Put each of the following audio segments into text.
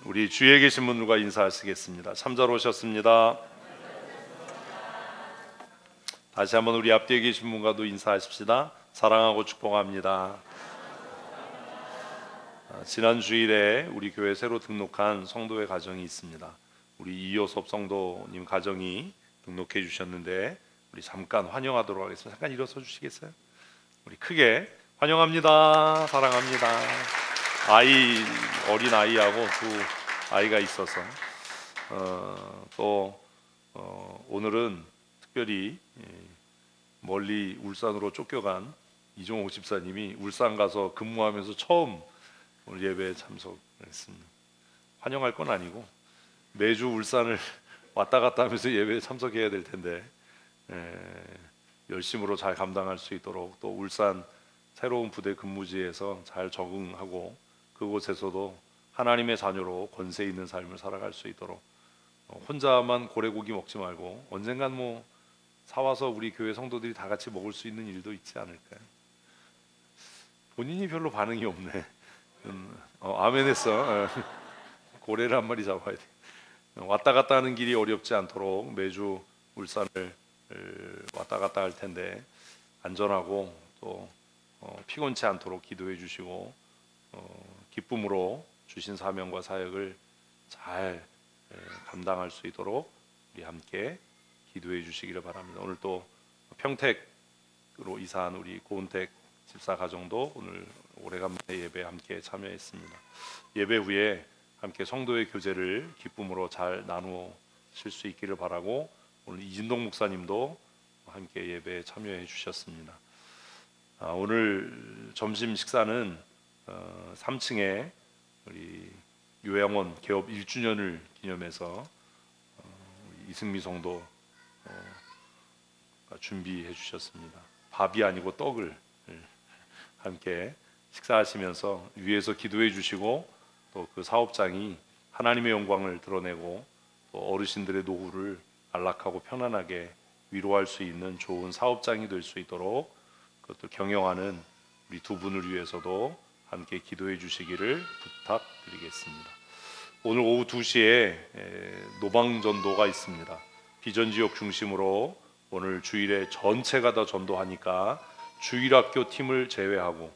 우리 주위에 계신 분들과 인사하시겠습니다. 참자로 오셨습니다. 다시 한번 우리 앞뒤에 계신 분과도 인사하십시다. 사랑하고 축복합니다. 지난 주일에 우리 교회 새로 등록한 성도의 가정이 있습니다. 우리 이효섭 성도님 가정이 등록해 주셨는데 우리 잠깐 환영하도록 하겠습니다. 잠깐 일어서 주시겠어요? 우리 크게 환영합니다. 사랑합니다. 어린 아이하고 두 아이가 있어서 오늘은 특별히 멀리 울산으로 쫓겨간 이종옥 집사님이 울산 가서 근무하면서 처음 오늘 예배에 참석했습니다. 환영할 건 아니고 매주 울산을 왔다 갔다 하면서 예배에 참석해야 될 텐데 열심으로 잘 감당할 수 있도록, 또 울산 새로운 부대 근무지에서 잘 적응하고 그곳에서도 하나님의 자녀로 권세 있는 삶을 살아갈 수 있도록, 혼자만 고래고기 먹지 말고 언젠간 사와서 우리 교회 성도들이 다 같이 먹을 수 있는 일도 있지 않을까요? 본인이 별로 반응이 없네. 아멘 했어. 고래를 한 마리 잡아야 돼. 왔다 갔다 하는 길이 어렵지 않도록 매주 울산을 왔다 갔다 할 텐데 안전하고 또 피곤치 않도록 기도해 주시고 기쁨으로 주신 사명과 사역을 잘 감당할 수 있도록 우리 함께 기도해 주시기를 바랍니다. 오늘 또 평택으로 이사한 우리 고은택 집사 가정도 오늘 오래간만에 예배에 함께 참여했습니다. 예배 후에 함께 성도의 교제를 기쁨으로 잘 나누실 수 있기를 바라고, 오늘 이진동 목사님도 함께 예배에 참여해 주셨습니다. 오늘 점심 식사는 3층에 우리 요양원 개업 1주년을 기념해서 이승미 성도가 준비해 주셨습니다. 밥이 아니고 떡을 함께 식사하시면서 위에서 기도해 주시고, 또 그 사업장이 하나님의 영광을 드러내고 또 어르신들의 노후를 안락하고 편안하게 위로할 수 있는 좋은 사업장이 될 수 있도록 그것도 경영하는 우리 두 분을 위해서도 함께 기도해 주시기를 부탁드리겠습니다. 오늘 오후 2시에 노방전도가 있습니다. 비전지역 중심으로 오늘 주일에 전체가 다 전도하니까 주일학교 팀을 제외하고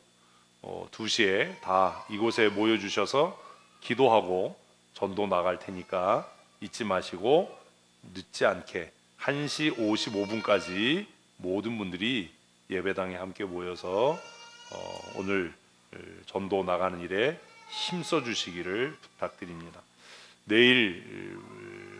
2시에 다 이곳에 모여주셔서 기도하고 전도 나갈 테니까 잊지 마시고 늦지 않게 1시 55분까지 모든 분들이 예배당에 함께 모여서 오늘 전도 나가는 일에 힘써 주시기를 부탁드립니다. 내일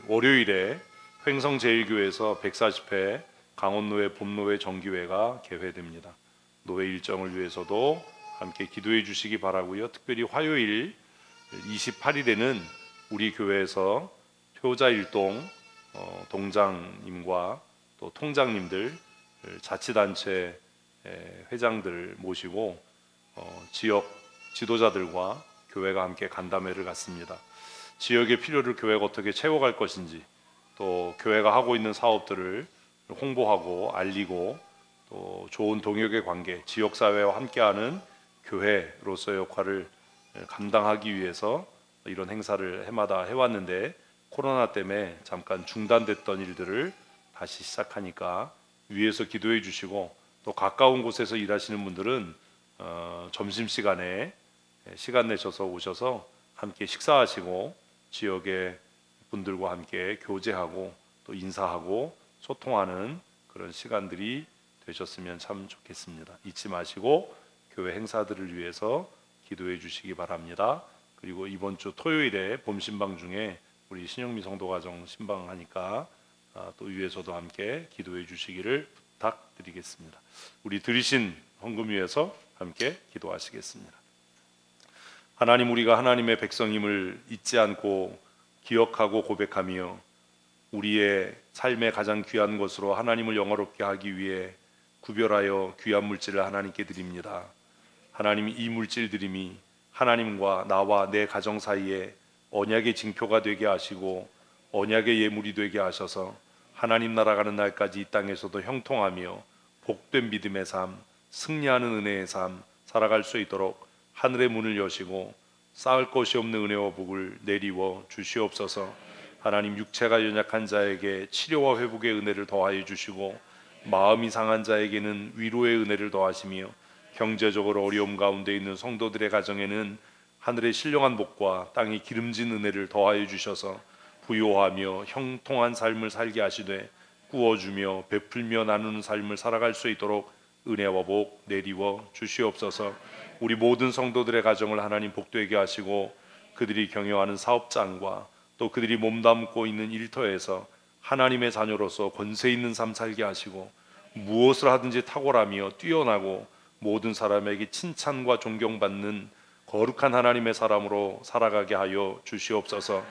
월요일에 횡성제일교회에서 140회 강원노회 봄노회 정기회가 개회됩니다. 노회 일정을 위해서도 함께 기도해 주시기 바라고요. 특별히 화요일 28일에는 우리 교회에서 효자일동 동장님과 또 통장님들, 자치단체 회장들 모시고 지역 지도자들과 교회가 함께 간담회를 갖습니다. 지역의 필요를 교회가 어떻게 채워갈 것인지, 또 교회가 하고 있는 사업들을 홍보하고 알리고 또 좋은 동역의 관계, 지역사회와 함께하는 교회로서의 역할을 감당하기 위해서 이런 행사를 해마다 해왔는데, 코로나 때문에 잠깐 중단됐던 일들을 다시 시작하니까 위에서 기도해 주시고, 또 가까운 곳에서 일하시는 분들은 점심시간에 시간 내셔서 오셔서 함께 식사하시고 지역의 분들과 함께 교제하고 또 인사하고 소통하는 그런 시간들이 되셨으면 참 좋겠습니다. 잊지 마시고 교회 행사들을 위해서 기도해 주시기 바랍니다. 그리고 이번 주 토요일에 봄 신방 중에 우리 신영미 성도가정 신방하니까 또 위에서도 함께 기도해 주시기를 부탁드리겠습니다. 우리 드리신 헌금 위해서 함께 기도하시겠습니다. 하나님, 우리가 하나님의 백성임을 잊지 않고 기억하고 고백하며 우리의 삶의 가장 귀한 것으로 하나님을 영화롭게 하기 위해 구별하여 귀한 물질을 하나님께 드립니다. 하나님, 이 물질 드림이 하나님과 나와 내 가정 사이에 언약의 징표가 되게 하시고 언약의 예물이 되게 하셔서 하나님 나라 가는 날까지 이 땅에서도 형통하며 복된 믿음의 삶, 승리하는 은혜의 삶 살아갈 수 있도록 하늘의 문을 여시고 쌓을 것이 없는 은혜와 복을 내리워 주시옵소서. 하나님, 육체가 연약한 자에게 치료와 회복의 은혜를 더하여 주시고 마음이 상한 자에게는 위로의 은혜를 더하시며 경제적으로 어려움 가운데 있는 성도들의 가정에는 하늘의 신령한 복과 땅의 기름진 은혜를 더하여 주셔서 부요하며 형통한 삶을 살게 하시되 구워주며 베풀며 나누는 삶을 살아갈 수 있도록 은혜와 복 내리워 주시옵소서. 우리 모든 성도들의 가정을 하나님 복되게 하시고 그들이 경영하는 사업장과 또 그들이 몸담고 있는 일터에서 하나님의 자녀로서 권세 있는 삶 살게 하시고 무엇을 하든지 탁월하며 뛰어나고 모든 사람에게 칭찬과 존경받는 거룩한 하나님의 사람으로 살아가게 하여 주시옵소서.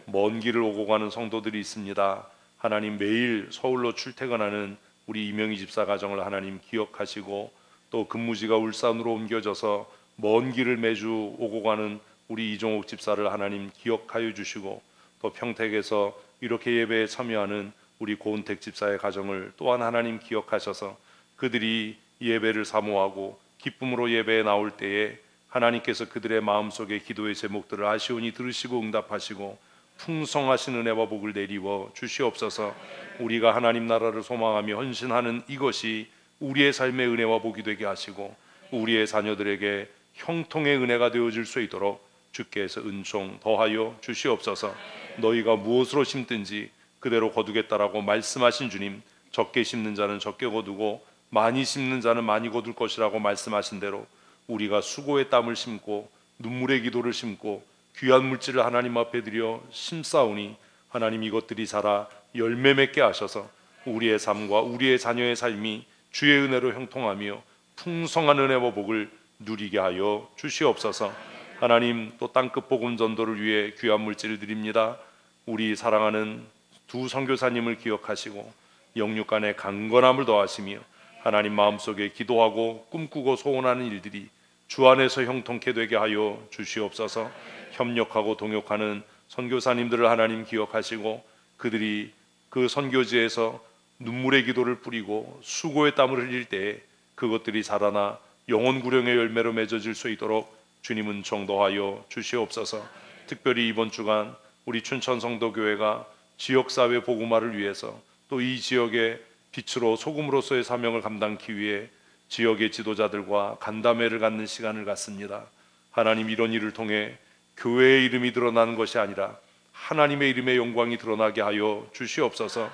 먼 길을 오고 가는 성도들이 있습니다. 하나님, 매일 서울로 출퇴근하는 우리 이명희 집사 가정을 하나님 기억하시고 또 근무지가 울산으로 옮겨져서 먼 길을 매주 오고 가는 우리 이종옥 집사를 하나님 기억하여 주시고 또 평택에서 이렇게 예배에 참여하는 우리 고은택 집사의 가정을 또한 하나님 기억하셔서 그들이 예배를 사모하고 기쁨으로 예배에 나올 때에 하나님께서 그들의 마음속에 기도의 제목들을 아시오니 들으시고 응답하시고 풍성하신 은혜와 복을 내리워 주시옵소서. 우리가 하나님 나라를 소망하며 헌신하는 이것이 우리의 삶의 은혜와 복이 되게 하시고 우리의 자녀들에게 형통의 은혜가 되어질 수 있도록 주께서 은총 더하여 주시옵소서. 너희가 무엇으로 심든지 그대로 거두겠다라고 말씀하신 주님, 적게 심는 자는 적게 거두고 많이 심는 자는 많이 거둘 것이라고 말씀하신 대로 우리가 수고의 땀을 심고 눈물의 기도를 심고 귀한 물질을 하나님 앞에 드려 심사오니 하나님 이것들이 자라 열매 맺게 하셔서 우리의 삶과 우리의 자녀의 삶이 주의 은혜로 형통하며 풍성한 은혜와 복을 누리게 하여 주시옵소서. 하나님, 또 땅끝 복음 전도를 위해 귀한 물질을 드립니다. 우리 사랑하는 두 선교사님을 기억하시고 영육간의 강건함을 더하시며 하나님 마음속에 기도하고 꿈꾸고 소원하는 일들이 주 안에서 형통케 되게 하여 주시옵소서. 협력하고 동역하는 선교사님들을 하나님 기억하시고 그들이 그 선교지에서 눈물의 기도를 뿌리고 수고의 땀을 흘릴 때에 그것들이 자라나 영혼 구령의 열매로 맺어질 수 있도록 주님은 정도하여 주시옵소서. 특별히 이번 주간 우리 춘천 성도교회가 지역사회 복음화를 위해서 또 이 지역의 빛으로 소금으로서의 사명을 감당하기 위해 지역의 지도자들과 간담회를 갖는 시간을 갖습니다. 하나님, 이런 일을 통해 교회의 이름이 드러나는 것이 아니라 하나님의 이름의 영광이 드러나게 하여 주시옵소서.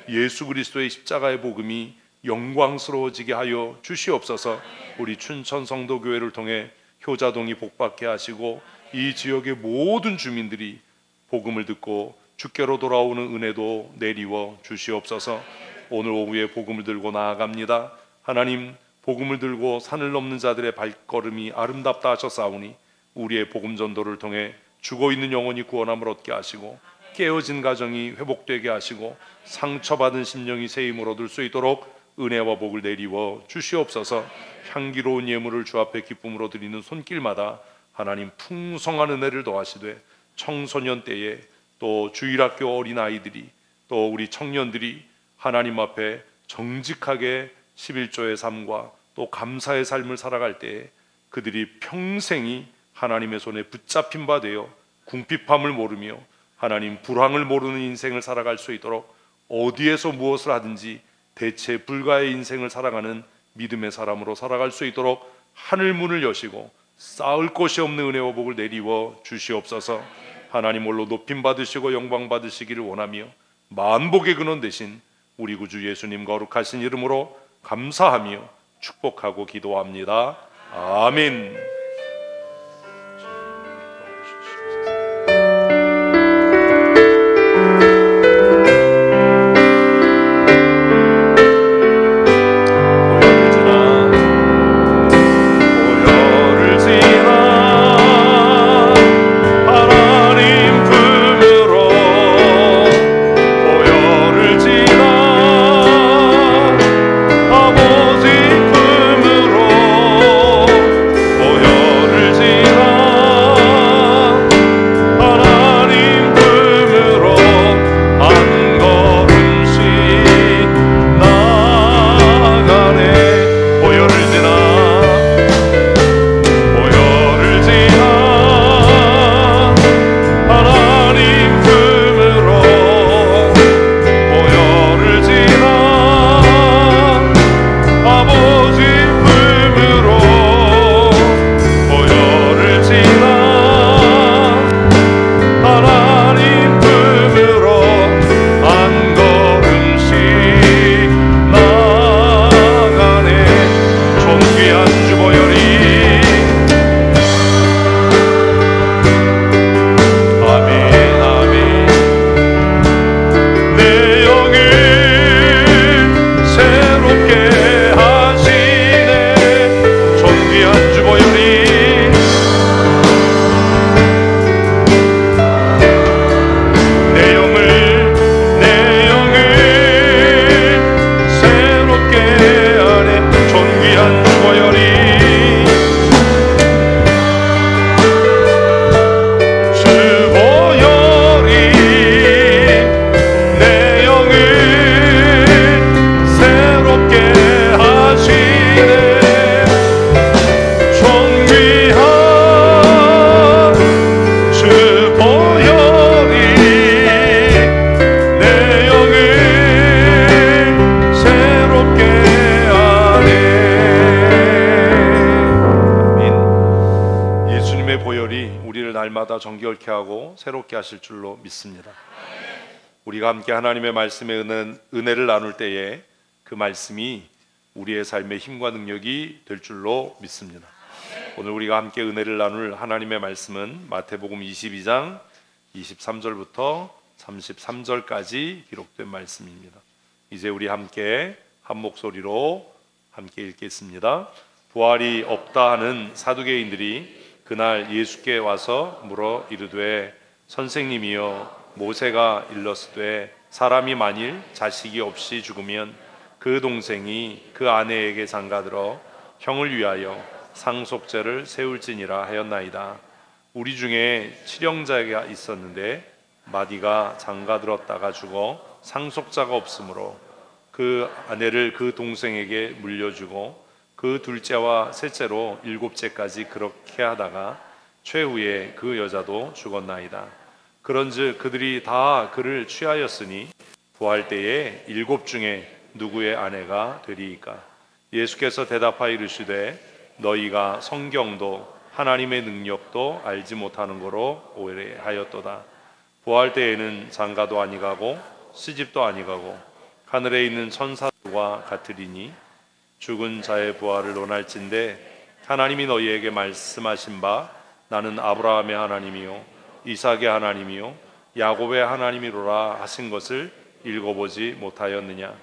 예수 그리스도의 십자가의 복음이 영광스러워지게 하여 주시옵소서. 우리 춘천 성도교회를 통해 효자동이 복받게 하시고 이 지역의 모든 주민들이 복음을 듣고 주께로 돌아오는 은혜도 내리워 주시옵소서. 오늘 오후에 복음을 들고 나아갑니다. 하나님, 복음을 들고 산을 넘는 자들의 발걸음이 아름답다 하셨사오니 우리의 복음 전도를 통해 죽어있는 영혼이 구원함을 얻게 하시고 깨어진 가정이 회복되게 하시고 상처받은 심령이 새 힘을 얻을 수 있도록 은혜와 복을 내리워 주시옵소서. 향기로운 예물을 주 앞에 기쁨으로 드리는 손길마다 하나님 풍성한 은혜를 더하시되 청소년 때에 또 주일학교 어린아이들이 또 우리 청년들이 하나님 앞에 정직하게 11조의 삶과 또 감사의 삶을 살아갈 때에 그들이 평생이 하나님의 손에 붙잡힌 바 되어 궁핍함을 모르며 하나님 불황을 모르는 인생을 살아갈 수 있도록 어디에서 무엇을 하든지 대체 불가의 인생을 살아가는 믿음의 사람으로 살아갈 수 있도록 하늘 문을 여시고 쌓을 곳이 없는 은혜와 복을 내리워 주시옵소서. 하나님 홀로 높임 받으시고 영광 받으시기를 원하며 만복의 근원 되신 우리 구주 예수님 거룩하신 이름으로 감사하며 축복하고 기도합니다. 아멘. 아버지 품으로 날마다 정결케 하고 새롭게 하실 줄로 믿습니다. 우리가 함께 하나님의 말씀의 은혜를 나눌 때에 그 말씀이 우리의 삶의 힘과 능력이 될 줄로 믿습니다. 오늘 우리가 함께 은혜를 나눌 하나님의 말씀은 마태복음 22장 23절부터 33절까지 기록된 말씀입니다. 이제 우리 함께 한 목소리로 함께 읽겠습니다. 부활이 없다 하는 사두개인들이 그날 예수께 와서 물어 이르되 선생님이여 모세가 일렀으되 사람이 만일 자식이 없이 죽으면 그 동생이 그 아내에게 장가들어 형을 위하여 상속죄를 세울지니라 하였나이다. 우리 중에 칠형자가 있었는데 마디가 장가들었다가 죽어 상속자가 없으므로 그 아내를 그 동생에게 물려주고 그 둘째와 셋째로 일곱째까지 그렇게 하다가 최후에 그 여자도 죽었나이다. 그런즉 그들이 다 그를 취하였으니 부활 때에 일곱 중에 누구의 아내가 되리이까? 예수께서 대답하여 이르시되 너희가 성경도 하나님의 능력도 알지 못하는 거로 오해하였도다. 부활 때에는 장가도 아니가고 시집도 아니가고 하늘에 있는 천사들과 같으리니 죽은 자의 부활을 논할진대 하나님이 너희에게 말씀하신 바 나는 아브라함의 하나님이요 이삭의 하나님이요 야곱의 하나님이로라 하신 것을 읽어보지 못하였느냐?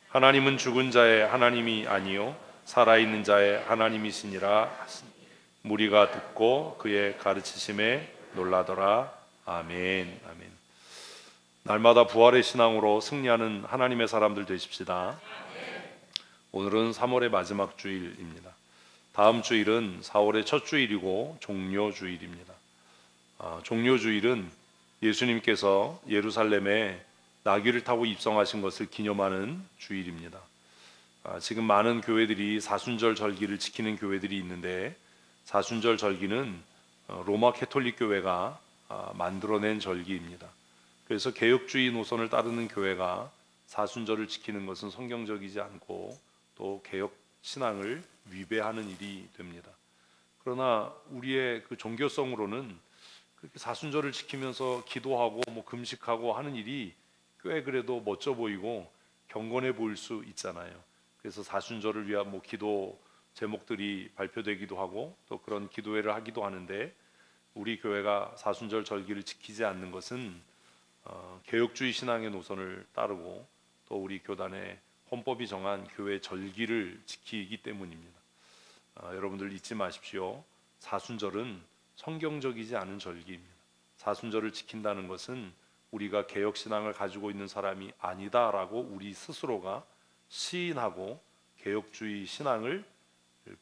하나님은 죽은 자의 하나님이 아니요 살아있는 자의 하나님이시니라 하시니 무리가 듣고 그의 가르치심에 놀라더라. 아멘. 아멘. 날마다 부활의 신앙으로 승리하는 하나님의 사람들 되십시다. 오늘은 3월의 마지막 주일입니다. 다음 주일은 4월의 첫 주일이고 종료주일입니다. 종료주일은 예수님께서 예루살렘에 나귀를 타고 입성하신 것을 기념하는 주일입니다. 지금 많은 교회들이 사순절 절기를 지키는 교회들이 있는데 사순절 절기는 로마 캐톨릭 교회가 만들어낸 절기입니다. 그래서 개혁주의 노선을 따르는 교회가 사순절을 지키는 것은 성경적이지 않고 또 개혁 신앙을 위배하는 일이 됩니다. 그러나 우리의 그 종교성으로는 그렇게 사순절을 지키면서 기도하고 금식하고 하는 일이 꽤 그래도 멋져 보이고 경건해 보일 수 있잖아요. 그래서 사순절을 위한 기도 제목들이 발표되기도 하고 또 그런 기도회를 하기도 하는데 우리 교회가 사순절 절기를 지키지 않는 것은 개혁주의 신앙의 노선을 따르고 또 우리 교단의 헌법이 정한 교회 절기를 지키기 때문입니다. 여러분들 잊지 마십시오. 사순절은 성경적이지 않은 절기입니다. 사순절을 지킨다는 것은 우리가 개혁신앙을 가지고 있는 사람이 아니다라고 우리 스스로가 시인하고 개혁주의 신앙을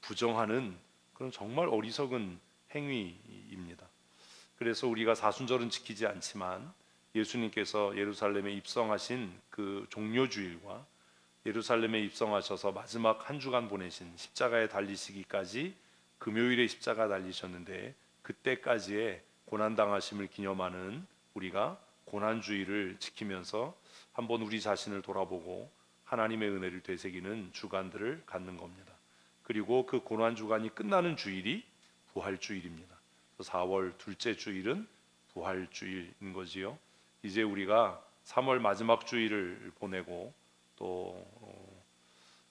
부정하는 그런 정말 어리석은 행위입니다. 그래서 우리가 사순절은 지키지 않지만 예수님께서 예루살렘에 입성하신 그 종료주일과 예루살렘에 입성하셔서 마지막 한 주간 보내신 십자가에 달리시기까지 금요일에 십자가 달리셨는데 그때까지의 고난당하심을 기념하는 우리가 고난주일을 지키면서 한번 우리 자신을 돌아보고 하나님의 은혜를 되새기는 주간들을 갖는 겁니다. 그리고 그 고난주간이 끝나는 주일이 부활주일입니다. 4월 둘째 주일은 부활주일인 거지요. 이제 우리가 3월 마지막 주일을 보내고 또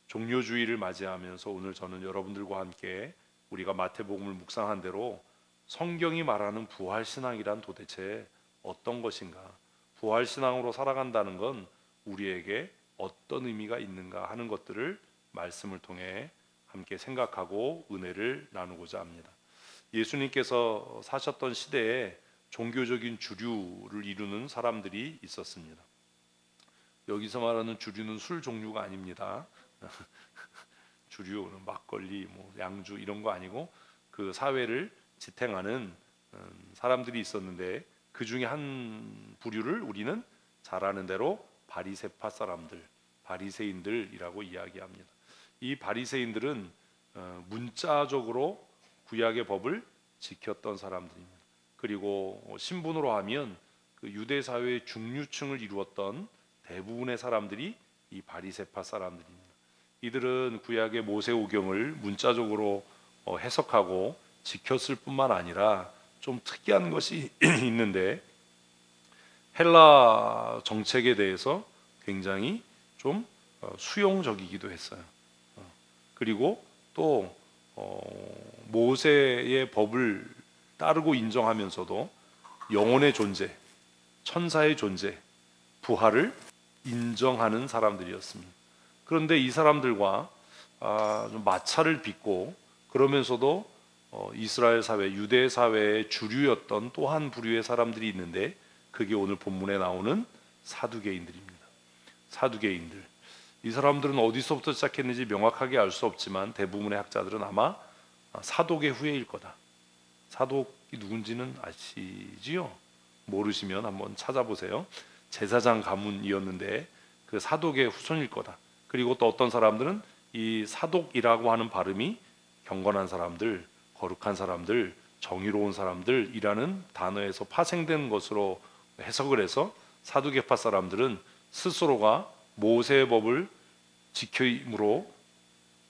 종료주일을 맞이하면서 오늘 저는 여러분들과 함께 우리가 마태복음을 묵상한 대로 성경이 말하는 부활신앙이란 도대체 어떤 것인가, 부활신앙으로 살아간다는 건 우리에게 어떤 의미가 있는가 하는 것들을 말씀을 통해 함께 생각하고 은혜를 나누고자 합니다. 예수님께서 사셨던 시대에 종교적인 주류를 이루는 사람들이 있었습니다. 여기서 말하는 주류는 술 종류가 아닙니다. 주류는 막걸리, 양주 이런 거 아니고 그 사회를 지탱하는 사람들이 있었는데 그 중에 한 부류를 우리는 잘 아는 대로 바리새파 사람들, 바리새인들이라고 이야기합니다. 이 바리새인들은 문자적으로 구약의 법을 지켰던 사람들입니다. 그리고 신분으로 하면 그 유대 사회의 중류층을 이루었던 대부분의 사람들이 이 바리새파 사람들입니다. 이들은 구약의 모세오경을 문자적으로 해석하고 지켰을 뿐만 아니라 좀 특이한 것이 있는데 헬라 정책에 대해서 굉장히 좀 수용적이기도 했어요. 그리고 또 모세의 법을 따르고 인정하면서도 영혼의 존재, 천사의 존재, 부활을 인정하는 사람들이었습니다. 그런데 이 사람들과 좀 마찰을 빚고 그러면서도 이스라엘 사회, 유대 사회의 주류였던 또 한 부류의 사람들이 있는데 그게 오늘 본문에 나오는 사두개인들입니다. 사두개인들. 이 사람들은 어디서부터 시작했는지 명확하게 알 수 없지만 대부분의 학자들은 아마 사독의 후예일 거다. 사독이 누군지는 아시지요? 모르시면 한번 찾아보세요. 제사장 가문이었는데 그 사독의 후손일 거다. 그리고 또 어떤 사람들은 이 사독이라고 하는 발음이 경건한 사람들, 거룩한 사람들, 정의로운 사람들이라는 단어에서 파생된 것으로 해석을 해서 사두개파 사람들은 스스로가 모세의 법을 지킴으로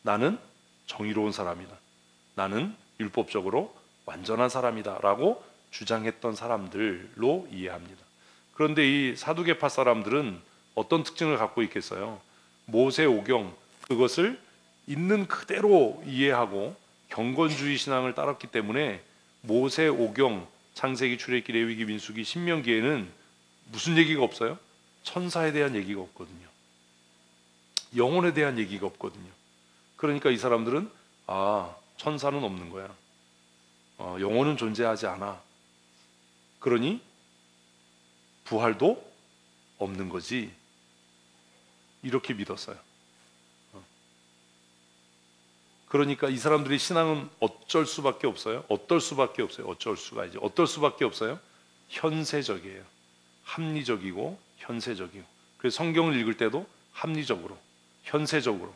나는 정의로운 사람이다, 나는 율법적으로 완전한 사람이다 라고 주장했던 사람들로 이해합니다. 그런데 이 사두개파 사람들은 어떤 특징을 갖고 있겠어요? 모세 오경 그것을 있는 그대로 이해하고 경건주의 신앙을 따랐기 때문에 모세 오경 창세기, 출애굽기, 레위기, 민수기, 신명기에는 무슨 얘기가 없어요? 천사에 대한 얘기가 없거든요. 영혼에 대한 얘기가 없거든요. 그러니까 이 사람들은 천사는 없는 거야. 영혼은 존재하지 않아. 그러니 부활도 없는 거지. 이렇게 믿었어요. 그러니까 이 사람들의 신앙은 어쩔 수밖에 없어요. 어떨 수밖에 없어요. 어쩔 수가 이제 어떨 수밖에 없어요. 현세적이에요. 합리적이고 현세적이고. 그래서 성경을 읽을 때도 합리적으로, 현세적으로.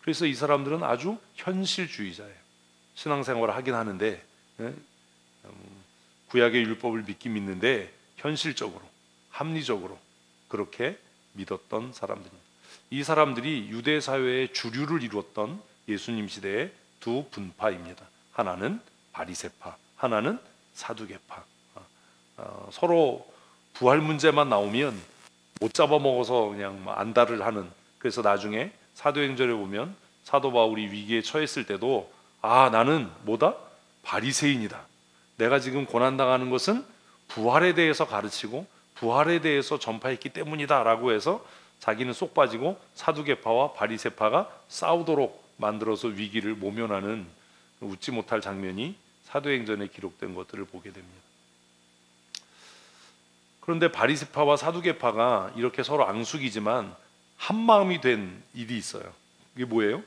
그래서 이 사람들은 아주 현실주의자예요. 신앙생활을 하긴 하는데 구약의 율법을 믿긴 믿는데 현실적으로, 합리적으로 그렇게 믿었던 사람들입니다. 이 사람들이 유대 사회의 주류를 이루었던 예수님 시대의 두 분파입니다. 하나는 바리새파, 하나는 사두개파. 서로 부활 문제만 나오면 못 잡아먹어서 그냥 안달을 하는. 그래서 나중에 사도행전에 보면 사도 바울이 위기에 처했을 때도 나는 뭐다? 바리새인이다. 내가 지금 고난당하는 것은 부활에 대해서 가르치고 부활에 대해서 전파했기 때문이다 라고 해서 자기는 쏙 빠지고 사두개파와 바리새파가 싸우도록 만들어서 위기를 모면하는 웃지 못할 장면이 사도행전에 기록된 것들을 보게 됩니다. 그런데 바리새파와 사두개파가 이렇게 서로 앙숙이지만 한 마음이 된 일이 있어요. 이게 뭐예요?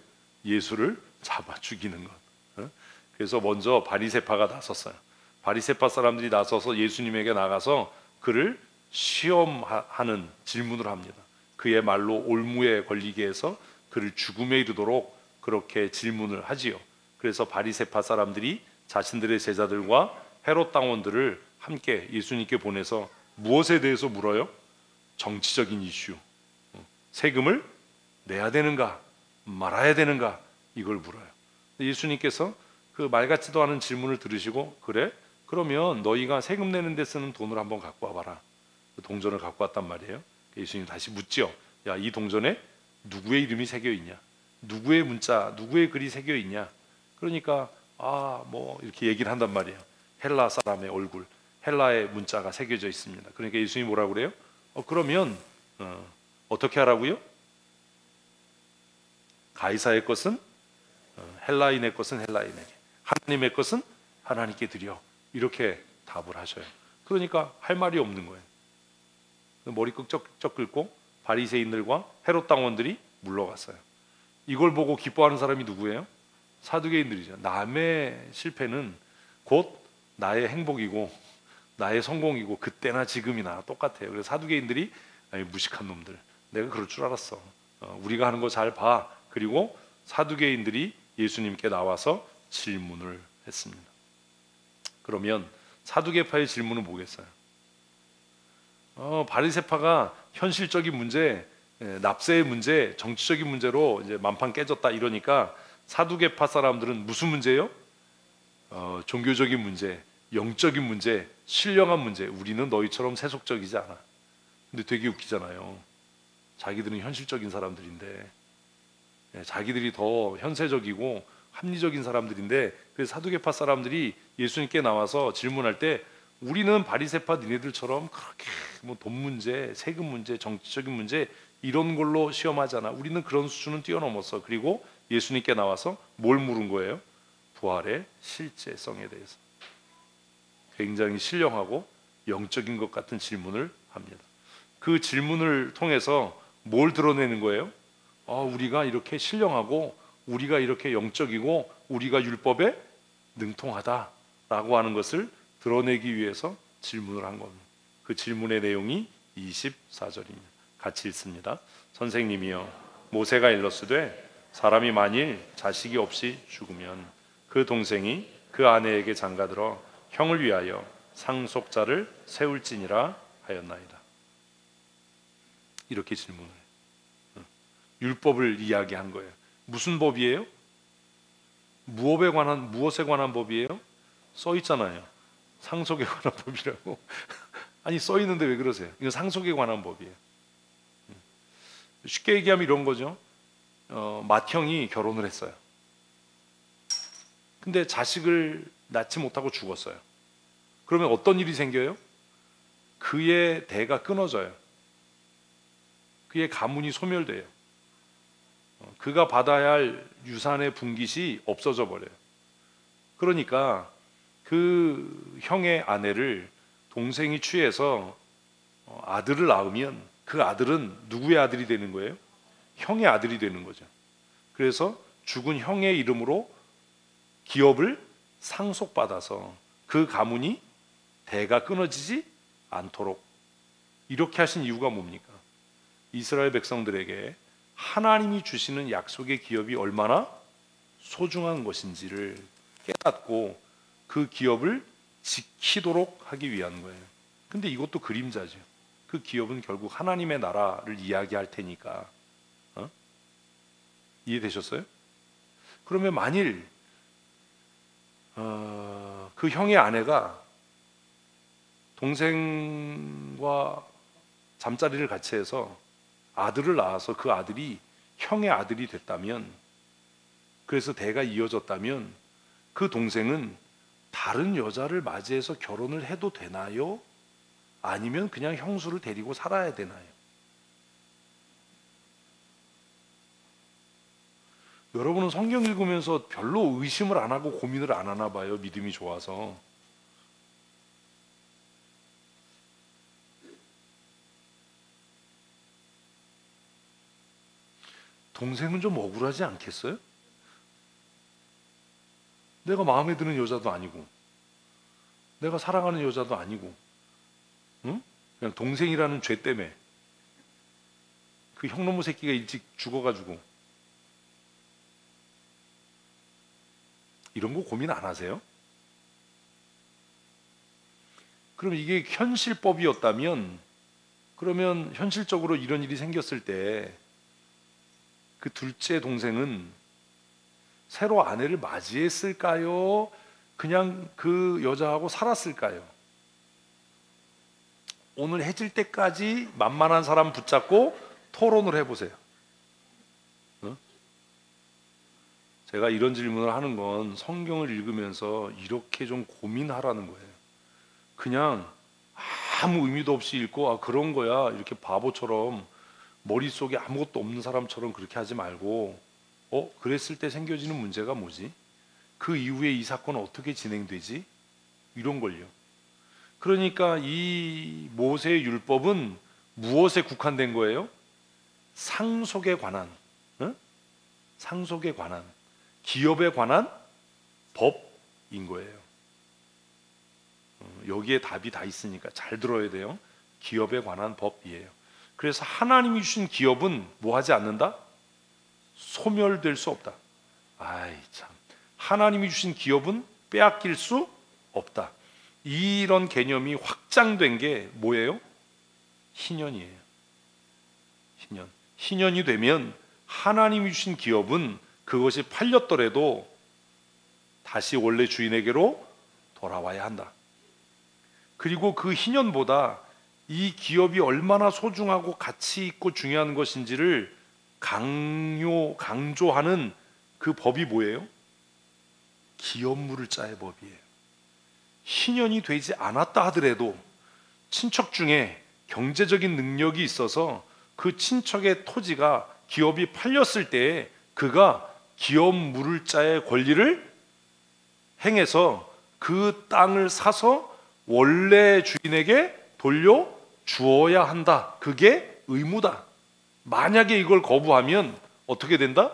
예수를 잡아 죽이는 것. 그래서 먼저 바리새파가 나섰어요. 바리새파 사람들이 나서서 예수님에게 나가서 그를 시험하는 질문을 합니다. 그의 말로 올무에 걸리게 해서 그를 죽음에 이르도록 그렇게 질문을 하지요. 그래서 바리새파 사람들이 자신들의 제자들과 헤롯 당원들을 함께 예수님께 보내서 무엇에 대해서 물어요? 정치적인 이슈. 세금을 내야 되는가 말아야 되는가 이걸 물어요. 예수님께서 그 말 같지도 않은 질문을 들으시고 그래? 그러면 너희가 세금 내는 데 쓰는 돈을 한번 갖고 와봐라. 그 동전을 갖고 왔단 말이에요. 예수님 다시 묻지요. 야, 이 동전에 누구의 이름이 새겨 있냐? 누구의 문자, 누구의 글이 새겨 있냐? 그러니까 뭐 이렇게 얘기를 한단 말이에요. 헬라 사람의 얼굴, 헬라의 문자가 새겨져 있습니다. 그러니까 예수님이 뭐라고 그래요? 그러면 어떻게 하라고요? 가이사의 것은 헬라인의 것은 헬라인에게, 하나님의 것은 하나님께 드려. 이렇게 답을 하셔요. 그러니까 할 말이 없는 거예요. 머리 끄적끄적 긁고 바리새인들과 헤롯 당원들이 물러갔어요. 이걸 보고 기뻐하는 사람이 누구예요? 사두개인들이죠. 남의 실패는 곧 나의 행복이고 나의 성공이고 그때나 지금이나 똑같아요. 그래서 사두개인들이 무식한 놈들, 내가 그럴 줄 알았어. 우리가 하는 거 잘 봐. 그리고 사두개인들이 예수님께 나와서 질문을 했습니다. 그러면 사두개파의 질문은 뭐겠어요? 바리새파가 현실적인 문제, 납세의 문제, 정치적인 문제로 이제 만판 깨졌다 이러니까 사두개파 사람들은 무슨 문제요? 종교적인 문제, 영적인 문제, 신령한 문제, 우리는 너희처럼 세속적이지 않아. 근데 되게 웃기잖아요. 자기들은 현실적인 사람들인데, 자기들이 더 현세적이고 합리적인 사람들인데, 그래서 사두개파 사람들이 예수님께 나와서 질문할 때 우리는 바리새파 니네들처럼 그렇게 뭐 돈 문제, 세금 문제, 정치적인 문제 이런 걸로 시험하잖아. 우리는 그런 수준은 뛰어넘었어. 그리고 예수님께 나와서 뭘 물은 거예요? 부활의 실제성에 대해서. 굉장히 신령하고 영적인 것 같은 질문을 합니다. 그 질문을 통해서 뭘 드러내는 거예요? 우리가 이렇게 신령하고 우리가 이렇게 영적이고 우리가 율법에 능통하다라고 하는 것을 드러내기 위해서 질문을 한 겁니다. 그 질문의 내용이 24절입니다. 같이 읽습니다. 선생님이여, 모세가 일렀으되 사람이 만일 자식이 없이 죽으면 그 동생이 그 아내에게 장가들어 형을 위하여 상속자를 세울지니라 하였나이다. 이렇게 질문을 해요. 율법을 이야기한 거예요. 무슨 법이에요? 무엇에 관한 법이에요? 써 있잖아요. 상속에 관한 법이라고. 아니, 써 있는데 왜 그러세요? 이건 상속에 관한 법이에요. 쉽게 얘기하면 이런 거죠. 맏형이 결혼을 했어요. 근데 자식을 낳지 못하고 죽었어요. 그러면 어떤 일이 생겨요? 그의 대가 끊어져요. 그의 가문이 소멸돼요. 그가 받아야 할 유산의 분깃이 없어져 버려요. 그러니까 그 형의 아내를 동생이 취해서 아들을 낳으면 그 아들은 누구의 아들이 되는 거예요? 형의 아들이 되는 거죠. 그래서 죽은 형의 이름으로 기업을 상속받아서 그 가문이 대가 끊어지지 않도록 이렇게 하신 이유가 뭡니까? 이스라엘 백성들에게 하나님이 주시는 약속의 기업이 얼마나 소중한 것인지를 깨닫고 그 기업을 지키도록 하기 위한 거예요. 근데 이것도 그림자죠. 그 기업은 결국 하나님의 나라를 이야기할 테니까. 이해되셨어요? 그러면 만일 그 형의 아내가 동생과 잠자리를 같이 해서 아들을 낳아서 그 아들이 형의 아들이 됐다면, 그래서 대가 이어졌다면 그 동생은 다른 여자를 맞이해서 결혼을 해도 되나요? 아니면 그냥 형수를 데리고 살아야 되나요? 여러분은 성경 읽으면서 별로 의심을 안 하고 고민을 안 하나 봐요. 믿음이 좋아서. 동생은 좀 억울하지 않겠어요? 내가 마음에 드는 여자도 아니고 내가 사랑하는 여자도 아니고, 응? 그냥 동생이라는 죄 때문에 그 형놈의 새끼가 일찍 죽어가지고. 이런 거 고민 안 하세요? 그럼 이게 현실법이었다면, 그러면 현실적으로 이런 일이 생겼을 때 그 둘째 동생은 새로 아내를 맞이했을까요? 그냥 그 여자하고 살았을까요? 오늘 해질 때까지 만만한 사람 붙잡고 토론을 해보세요. 제가 이런 질문을 하는 건 성경을 읽으면서 이렇게 좀 고민하라는 거예요. 그냥 아무 의미도 없이 읽고 그런 거야 이렇게 바보처럼 머릿속에 아무것도 없는 사람처럼 그렇게 하지 말고, 그랬을 때 생겨지는 문제가 뭐지? 그 이후에 이 사건은 어떻게 진행되지? 이런 걸요. 그러니까 이 모세의 율법은 무엇에 국한된 거예요? 상속에 관한, 상속에 관한, 기업에 관한 법인 거예요. 여기에 답이 다 있으니까 잘 들어야 돼요. 기업에 관한 법이에요. 그래서 하나님이 주신 기업은 뭐 하지 않는다? 소멸될 수 없다. 아이 참, 하나님이 주신 기업은 빼앗길 수 없다. 이런 개념이 확장된 게 뭐예요? 희년이에요. 희년. 희년이 되면 하나님이 주신 기업은 그것이 팔렸더라도 다시 원래 주인에게로 돌아와야 한다. 그리고 그 희년보다 이 기업이 얼마나 소중하고 가치 있고 중요한 것인지를 강조하는 그 법이 뭐예요? 기업물을 짜의 법이에요. 희년이 되지 않았다 하더라도 친척 중에 경제적인 능력이 있어서 그 친척의 토지가 기업이 팔렸을 때에 그가 기업 물을자의 권리를 행해서 그 땅을 사서 원래 주인에게 돌려 주어야 한다. 그게 의무다. 만약에 이걸 거부하면 어떻게 된다?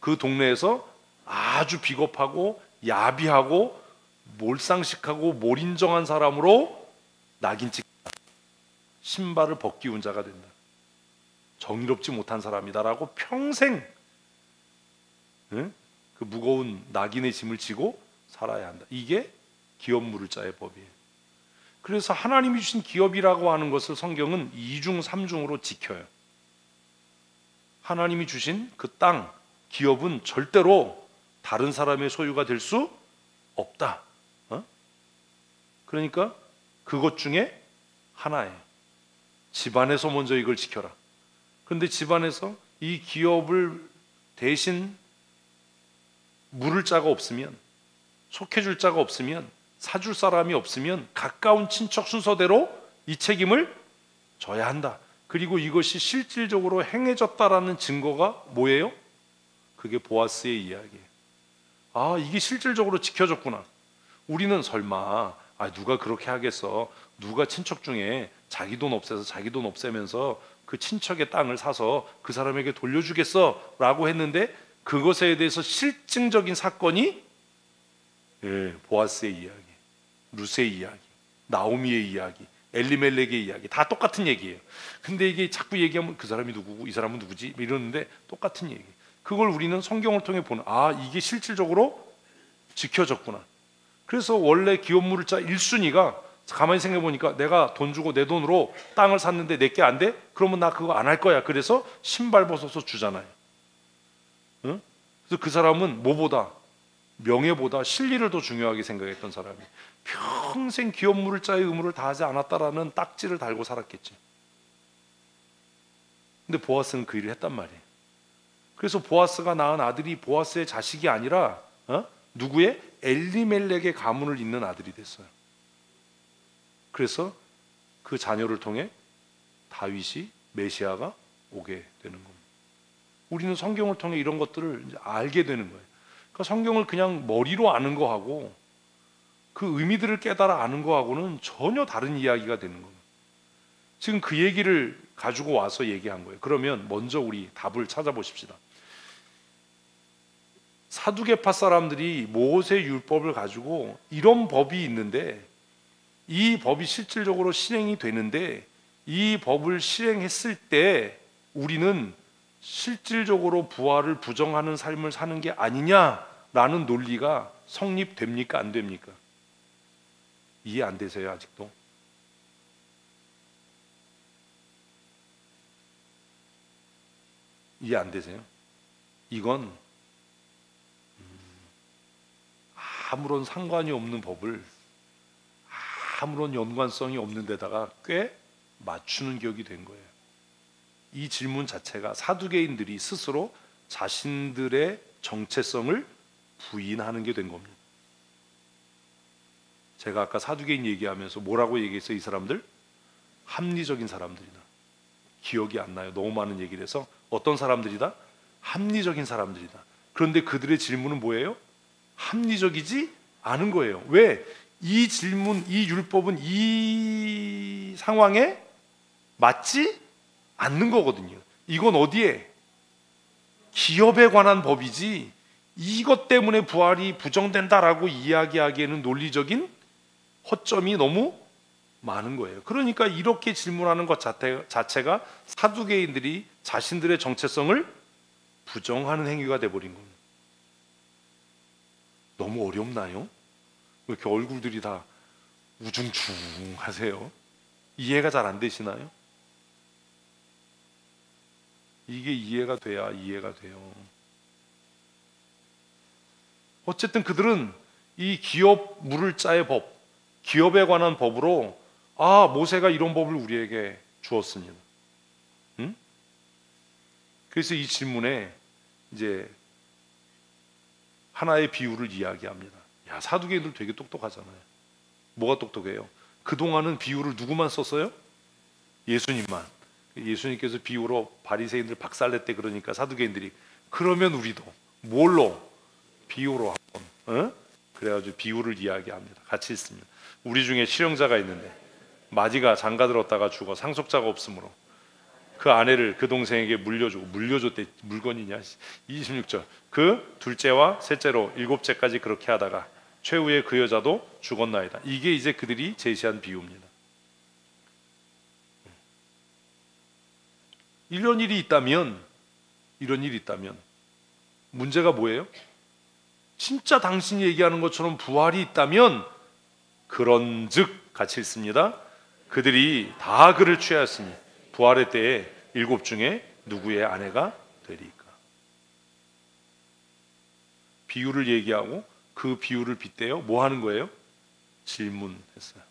그 동네에서 아주 비겁하고 야비하고 몰상식하고 몰인정한 사람으로 낙인 찍힌다. 신발을 벗기운 자가 된다. 정의롭지 못한 사람이다라고 평생 그 무거운 낙인의 짐을 지고 살아야 한다. 이게 기업 물을 자의 법이에요. 그래서 하나님이 주신 기업이라고 하는 것을 성경은 2중 3중으로 지켜요. 하나님이 주신 그 땅, 기업은 절대로 다른 사람의 소유가 될 수 없다. 그러니까 그것 중에 하나예요. 집안에서 먼저 이걸 지켜라. 그런데 집안에서 이 기업을 대신 물을 자가 없으면, 속해줄 자가 없으면, 사줄 사람이 없으면 가까운 친척 순서대로 이 책임을 져야 한다. 그리고 이것이 실질적으로 행해졌다라는 증거가 뭐예요? 그게 보아스의 이야기예요. 아, 이게 실질적으로 지켜졌구나. 우리는 설마 누가 그렇게 하겠어? 누가 친척 중에 자기 돈 없애서 자기 돈 없애면서 그 친척의 땅을 사서 그 사람에게 돌려주겠어? 라고 했는데 그것에 대해서 실증적인 사건이 보아스의 이야기, 룻의 이야기, 나오미의 이야기, 엘리멜렉의 이야기 다 똑같은 얘기예요. 근데 이게 자꾸 얘기하면 그 사람이 누구고 이 사람은 누구지? 이러는데 똑같은 얘기. 그걸 우리는 성경을 통해 보는 이게 실질적으로 지켜졌구나. 그래서 원래 기업물자 1순위가 가만히 생각해 보니까 내가 돈 주고 내 돈으로 땅을 샀는데 내게 안 돼? 그러면 나 그거 안 할 거야. 그래서 신발 벗어서 주잖아요. 응? 그래서 그 사람은 뭐보다 명예보다 실리를 더 중요하게 생각했던 사람이 평생 기업물자의 의무를 다하지 않았다라는 딱지를 달고 살았겠지. 근데 보아스는 그 일을 했단 말이에요. 그래서 보아스가 낳은 아들이 보아스의 자식이 아니라 누구의? 엘리멜렉의 가문을 잇는 아들이 됐어요. 그래서 그 자녀를 통해 다윗이 메시아가 오게 되는 겁니다. 우리는 성경을 통해 이런 것들을 이제 알게 되는 거예요. 그러니까 성경을 그냥 머리로 아는 거하고 그 의미들을 깨달아 아는 거하고는 전혀 다른 이야기가 되는 겁니다. 지금 그 얘기를 가지고 와서 얘기한 거예요. 그러면 먼저 우리 답을 찾아보십시다. 사두개파 사람들이 모세 율법을 가지고 이런 법이 있는데 이 법이 실질적으로 실행이 되는데 이 법을 실행했을 때 우리는 실질적으로 부활을 부정하는 삶을 사는 게 아니냐라는 논리가 성립됩니까? 안 됩니까? 이해 안 되세요? 아직도? 이해 안 되세요? 이건 아무런 상관이 없는 법을 아무런 연관성이 없는 데다가 꽤 맞추는 격이 된 거예요. 이 질문 자체가 사두개인들이 스스로 자신들의 정체성을 부인하는 게 된 겁니다. 제가 아까 사두개인 얘기하면서 뭐라고 얘기했어요? 이 사람들? 합리적인 사람들이다. 기억이 안 나요. 너무 많은 얘기를 해서. 어떤 사람들이다? 합리적인 사람들이다. 그런데 그들의 질문은 뭐예요? 합리적이지 않은 거예요. 왜? 이 질문, 이 율법은 이 상황에 맞지 않는 거거든요. 이건 어디에? 기업에 관한 법이지 이것 때문에 부활이 부정된다라고 이야기하기에는 논리적인 허점이 너무 많은 거예요. 그러니까 이렇게 질문하는 것 자체가 사두개인들이 자신들의 정체성을 부정하는 행위가 돼버린 겁니다. 너무 어렵나요? 왜 이렇게 얼굴들이 다 우중충하세요? 이해가 잘 안 되시나요? 이게 이해가 돼야 이해가 돼요. 어쨌든 그들은 이 기업 물을 자의 법, 기업에 관한 법으로 모세가 이런 법을 우리에게 주었습니다. 응? 그래서 이 질문에 이제 하나의 비유를 이야기합니다. 야, 사두개인들 되게 똑똑하잖아요. 뭐가 똑똑해요? 그동안은 비유를 누구만 썼어요? 예수님만. 예수님께서 비유로 바리새인들 박살냈대. 그러니까 사두개인들이 그러면 우리도 뭘로? 비유로 한번 그래가지고 비유를 이야기합니다. 같이 있습니다. 우리 중에 실형자가 있는데 마지가 장가들었다가 죽어 상속자가 없으므로 그 아내를 그 동생에게 물려줬대. 물건이냐. 26절. 그 둘째와 셋째로 일곱째까지 그렇게 하다가 최후에 그 여자도 죽었나이다. 이게 이제 그들이 제시한 비유입니다. 이런 일이 있다면 문제가 뭐예요? 진짜 당신이 얘기하는 것처럼 부활이 있다면 그런즉 같이 있습니다. 그들이 다 그를 취하였으니 부활의 때에 7 중에 누구의 아내가 되리까? 비유를 얘기하고 그 비유를 빗대어 뭐 하는 거예요? 질문했어요.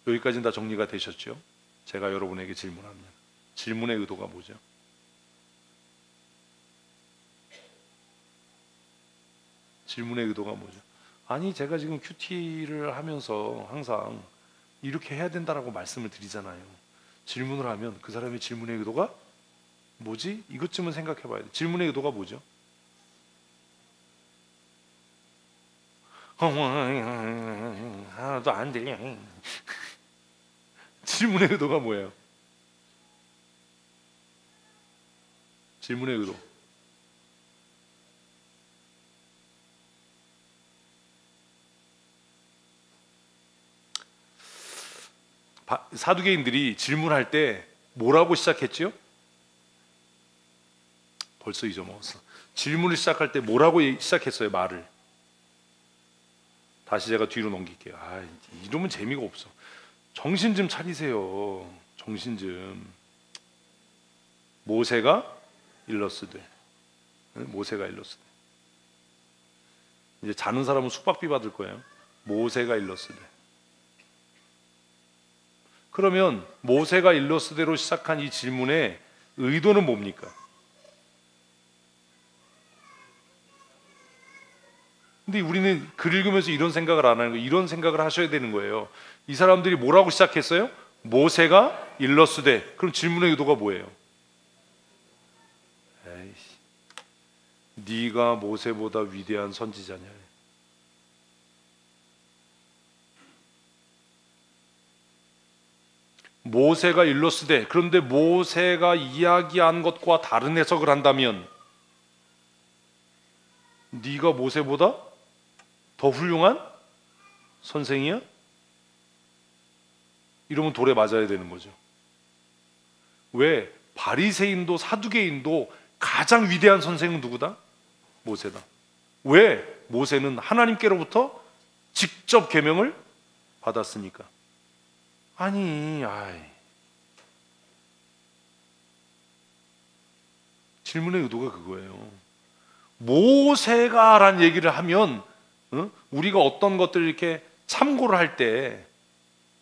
여기까지는 다 정리가 되셨죠? 제가 여러분에게 질문합니다. 질문의 의도가 뭐죠? 질문의 의도가 뭐죠? 아니, 제가 지금 큐티를 하면서 항상 이렇게 해야 된다라고 말씀을 드리잖아요. 질문을 하면 그 사람의 질문의 의도가 뭐지? 이것쯤은 생각해 봐야 돼. 질문의 의도가 뭐죠? 하나도 안 들려. 질문의 의도가 뭐예요? 질문의 의도. 사두개인들이 질문할 때 뭐라고 시작했지요? 벌써 잊어먹었어. 질문을 시작할 때 뭐라고 시작했어요? 말을. 다시 제가 뒤로 넘길게요. 이러면 재미가 없어. 정신 좀 차리세요. 정신 좀. 모세가 일러스되. 이제 자는 사람은 숙박비 받을 거예요. 모세가 일러스되. 그러면 모세가 일러스대로 시작한 이 질문의 의도는 뭡니까? 근데 우리는 글 읽으면서 이런 생각을 안 하는 거예요. 이런 생각을 하셔야 되는 거예요. 이 사람들이 뭐라고 시작했어요? 모세가 일러스되. 그럼 질문의 의도가 뭐예요? 에이씨, 네가 모세보다 위대한 선지자냐? 모세가 일러스되. 그런데 모세가 이야기한 것과 다른 해석을 한다면 네가 모세보다 더 훌륭한 선생이야? 이러면 돌에 맞아야 되는 거죠. 왜? 바리새인도 사두개인도 가장 위대한 선생은 누구다? 모세다. 왜? 모세는 하나님께로부터 직접 계명을 받았으니까. 질문의 의도가 그거예요. 모세가 라는 얘기를 하면 우리가 어떤 것들을 이렇게 참고를 할 때,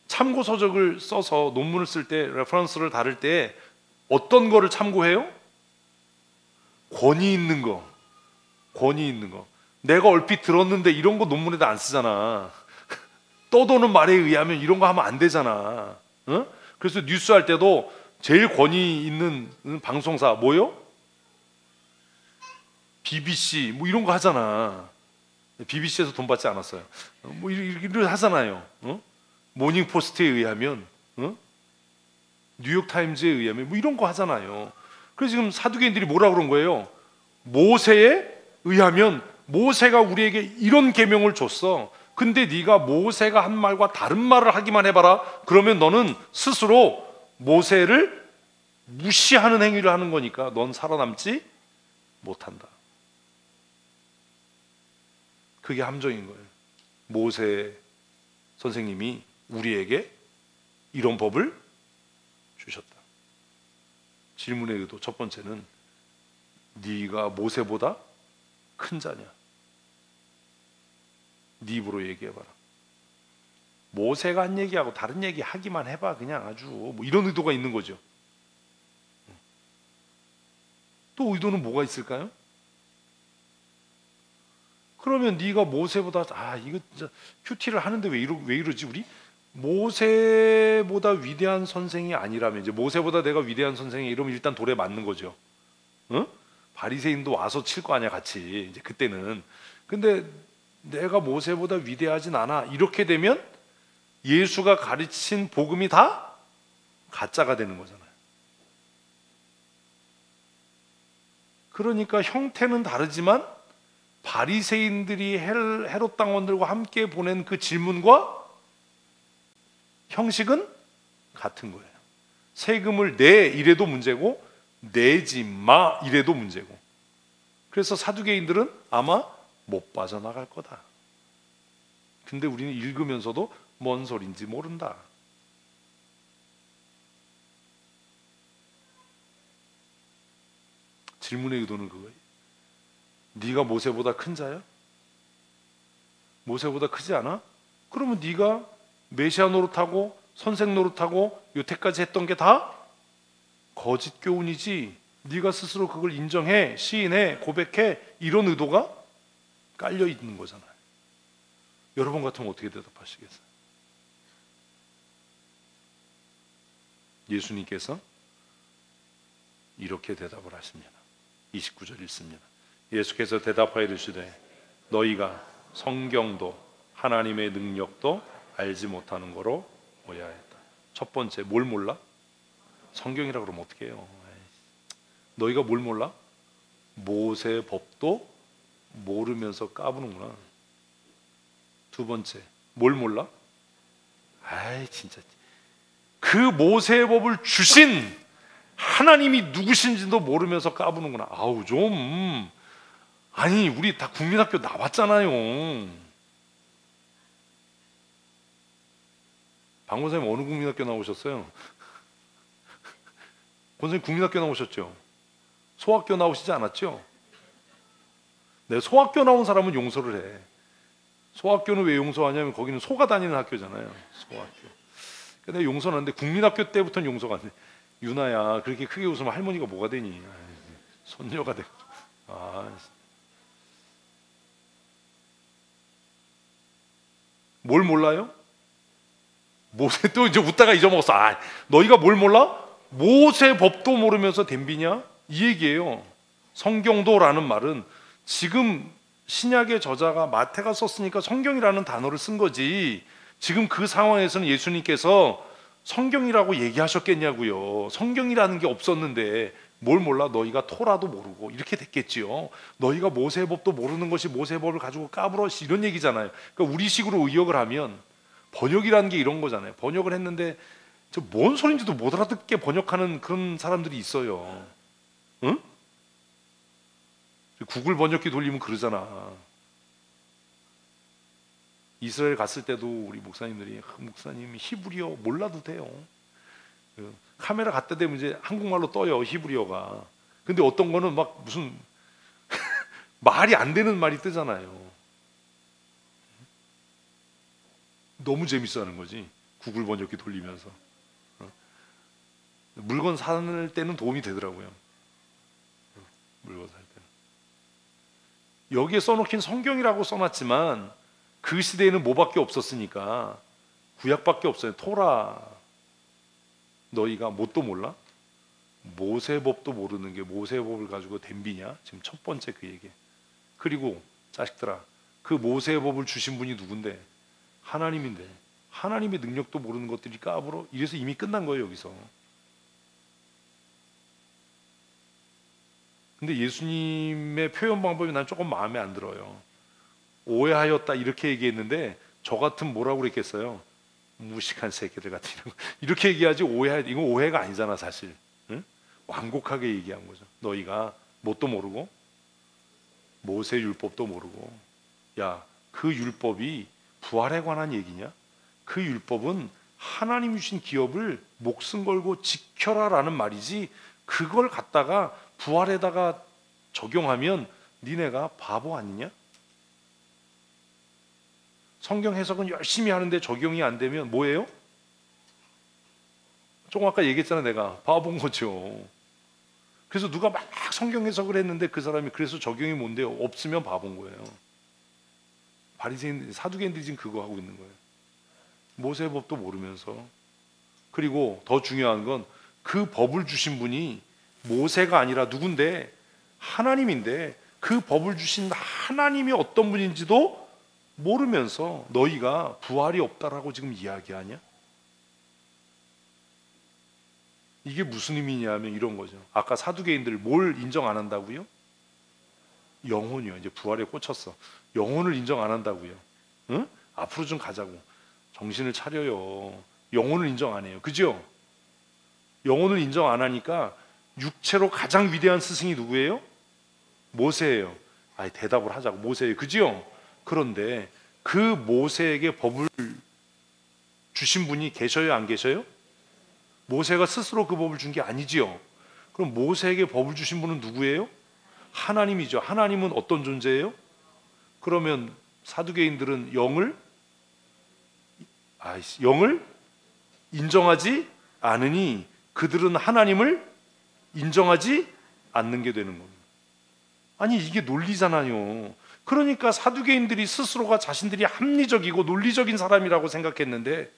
참고 서적을 써서 논문을 쓸 때, 레퍼런스를 다룰 때 어떤 거를 참고해요? 권위 있는 거. 내가 얼핏 들었는데 이런 거 논문에다 안 쓰잖아. 떠도는 말에 의하면 이런 거 하면 안 되잖아. 그래서 뉴스 할 때도 제일 권위 있는 방송사 뭐요? BBC 뭐 이런 거 하잖아. BBC에서 돈 받지 않았어요. 뭐 이런 하잖아요. 모닝포스트에 의하면, 뉴욕타임즈에 의하면 뭐 이런 거 하잖아요. 그래서 지금 사두개인들이 뭐라 그런 거예요? 모세에 의하면 모세가 우리에게 이런 계명을 줬어. 근데 네가 모세가 한 말과 다른 말을 하기만 해봐라. 그러면 너는 스스로 모세를 무시하는 행위를 하는 거니까 넌 살아남지 못한다. 그게 함정인 거예요. 모세 선생님이 우리에게 이런 법을 주셨다. 질문의 의도 첫 번째는 네가 모세보다 큰 자냐? 네 입으로 얘기해봐라. 모세가 한 얘기하고 다른 얘기 하기만 해봐. 그냥 아주 뭐 이런 의도가 있는 거죠. 또 의도는 뭐가 있을까요? 그러면 네가 모세보다 이거 진짜 큐티를 하는데 왜 이러지 우리? 모세보다 위대한 선생이 아니라면, 이제 모세보다 내가 위대한 선생이 이러면 일단 돌에 맞는 거죠. 응? 바리새인도 와서 칠 거 아니야 같이. 이제 그때는. 근데 내가 모세보다 위대하진 않아. 이렇게 되면 예수가 가르친 복음이 다 가짜가 되는 거잖아요. 그러니까 형태는 다르지만 바리새인들이 헤롯 당원들과 함께 보낸 그 질문과 형식은 같은 거예요. 세금을 내 이래도 문제고 내지 마 이래도 문제고. 그래서 사두개인들은 아마 못 빠져나갈 거다. 근데 우리는 읽으면서도 뭔 소린지 모른다. 질문의 의도는 그거예요. 네가 모세보다 큰 자야? 모세보다 크지 않아? 그러면 네가 메시아 노릇하고 선생 노릇하고 여태까지 했던 게 다 거짓 교훈이지. 네가 스스로 그걸 인정해, 시인해, 고백해, 이런 의도가 깔려 있는 거잖아요. 여러분 같으면 어떻게 대답하시겠어요? 예수님께서 이렇게 대답을 하십니다. 29절 읽습니다. 예수께서 대답하여 이르시되 너희가 성경도 하나님의 능력도 알지 못하는 거로 오해하였다. 첫 번째, 뭘 몰라? 성경이라 그러면 어떻게 해요? 너희가 뭘 몰라? 모세 법도 모르면서 까부는구나. 두 번째, 뭘 몰라? 진짜 그 모세 법을 주신 하나님이 누구신지도 모르면서 까부는구나. 좀 아니 우리 다 국민학교 나왔잖아요. 방 권사님 어느 국민학교 나오셨어요? 권사님 국민학교 나오셨죠? 소학교 나오시지 않았죠? 네, 소학교 나온 사람은 용서를 해. 소학교는 왜 용서하냐면 거기는 소가 다니는 학교잖아요. 소학교. 근데 용서는 안 돼. 국민학교 때부터는 용서가 안 돼. 유나야 그렇게 크게 웃으면 할머니가 뭐가 되니? 손녀가 돼. 뭘 몰라요? 모세 또 이제 웃다가 잊어먹었어. 너희가 뭘 몰라? 모세 법도 모르면서 덤비냐? 이 얘기예요. 성경도라는 말은 지금 신약의 저자가 마태가 썼으니까 성경이라는 단어를 쓴 거지. 지금 그 상황에서는 예수님께서 성경이라고 얘기하셨겠냐고요. 성경이라는 게 없었는데 뭘 몰라? 너희가 토라도 모르고 이렇게 됐겠지요. 너희가 모세법도 모르는 것이 모세법을 가지고 까불어 이런 얘기잖아요. 그러니까 우리식으로 의역을 하면 번역이라는 게 이런 거잖아요. 번역을 했는데 뭔 소린지도 못 알아듣게 번역하는 그런 사람들이 있어요. 응? 구글 번역기 돌리면 그러잖아. 이스라엘 갔을 때도 우리 목사님들이 목사님 히브리어 몰라도 돼요. 카메라 갖다 대면 이제 한국말로 떠요, 히브리어가. 근데 어떤 거는 막 무슨 말이 안 되는 말이 뜨잖아요. 너무 재밌어하는 거지. 구글 번역기 돌리면서. 물건 살 때는 도움이 되더라고요. 물건 살 때는. 여기에 써놓긴 성경이라고 써놨지만 그 시대에는 뭐밖에 없었으니까 구약밖에 없어요. 토라. 너희가 뭣도 몰라? 모세법도 모르는 게 모세법을 가지고 덤비냐? 지금 첫 번째 그 얘기. 그리고 자식들아, 그 모세법을 주신 분이 누군데? 하나님인데 하나님의 능력도 모르는 것들이 까불어? 이래서 이미 끝난 거예요 여기서. 근데 예수님의 표현 방법이 난 조금 마음에 안 들어요. 오해하였다 이렇게 얘기했는데 저 같으면 뭐라고 그랬겠어요? 무식한 새끼들 같은 이렇게 얘기하지. 이거 오해가 아니잖아 사실. 응? 완곡하게 얘기한 거죠. 너희가 뭣도 모르고 모세 율법도 모르고. 야, 그 율법이 부활에 관한 얘기냐? 그 율법은 하나님 주신 기업을 목숨 걸고 지켜라라는 말이지. 그걸 갖다가 부활에다가 적용하면 니네가 바보 아니냐? 성경 해석은 열심히 하는데 적용이 안 되면 뭐예요? 조금 아까 얘기했잖아, 내가 바본 거죠. 그래서 누가 막 성경 해석을 했는데 그 사람이 그래서 적용이 뭔데요? 없으면 바본 거예요. 바리새인, 사두개인들이 지금 그거 하고 있는 거예요. 모세법도 모르면서. 그리고 더 중요한 건 그 법을 주신 분이 모세가 아니라 누군데? 하나님인데 그 법을 주신 하나님이 어떤 분인지도 모르면서 너희가 부활이 없다라고 지금 이야기하냐? 이게 무슨 의미냐면 이런 거죠. 아까 사두개인들 뭘 인정 안 한다고요? 영혼이요. 이제 부활에 꽂혔어. 영혼을 인정 안 한다고요. 응? 앞으로 좀 가자고. 정신을 차려요. 영혼을 인정 안 해요. 그죠? 영혼을 인정 안 하니까 육체로 가장 위대한 스승이 누구예요? 모세예요. 아니, 대답을 하자고. 모세예요. 그죠? 그런데 그 모세에게 법을 주신 분이 계셔요? 안 계셔요? 모세가 스스로 그 법을 준 게 아니지요. 그럼 모세에게 법을 주신 분은 누구예요? 하나님이죠. 하나님은 어떤 존재예요? 그러면 사두개인들은 영을 인정하지 않으니 그들은 하나님을 인정하지 않는 게 되는 겁니다. 아니, 이게 논리잖아요. 그러니까 사두개인들이 스스로가 자신들이 합리적이고 논리적인 사람이라고 생각했는데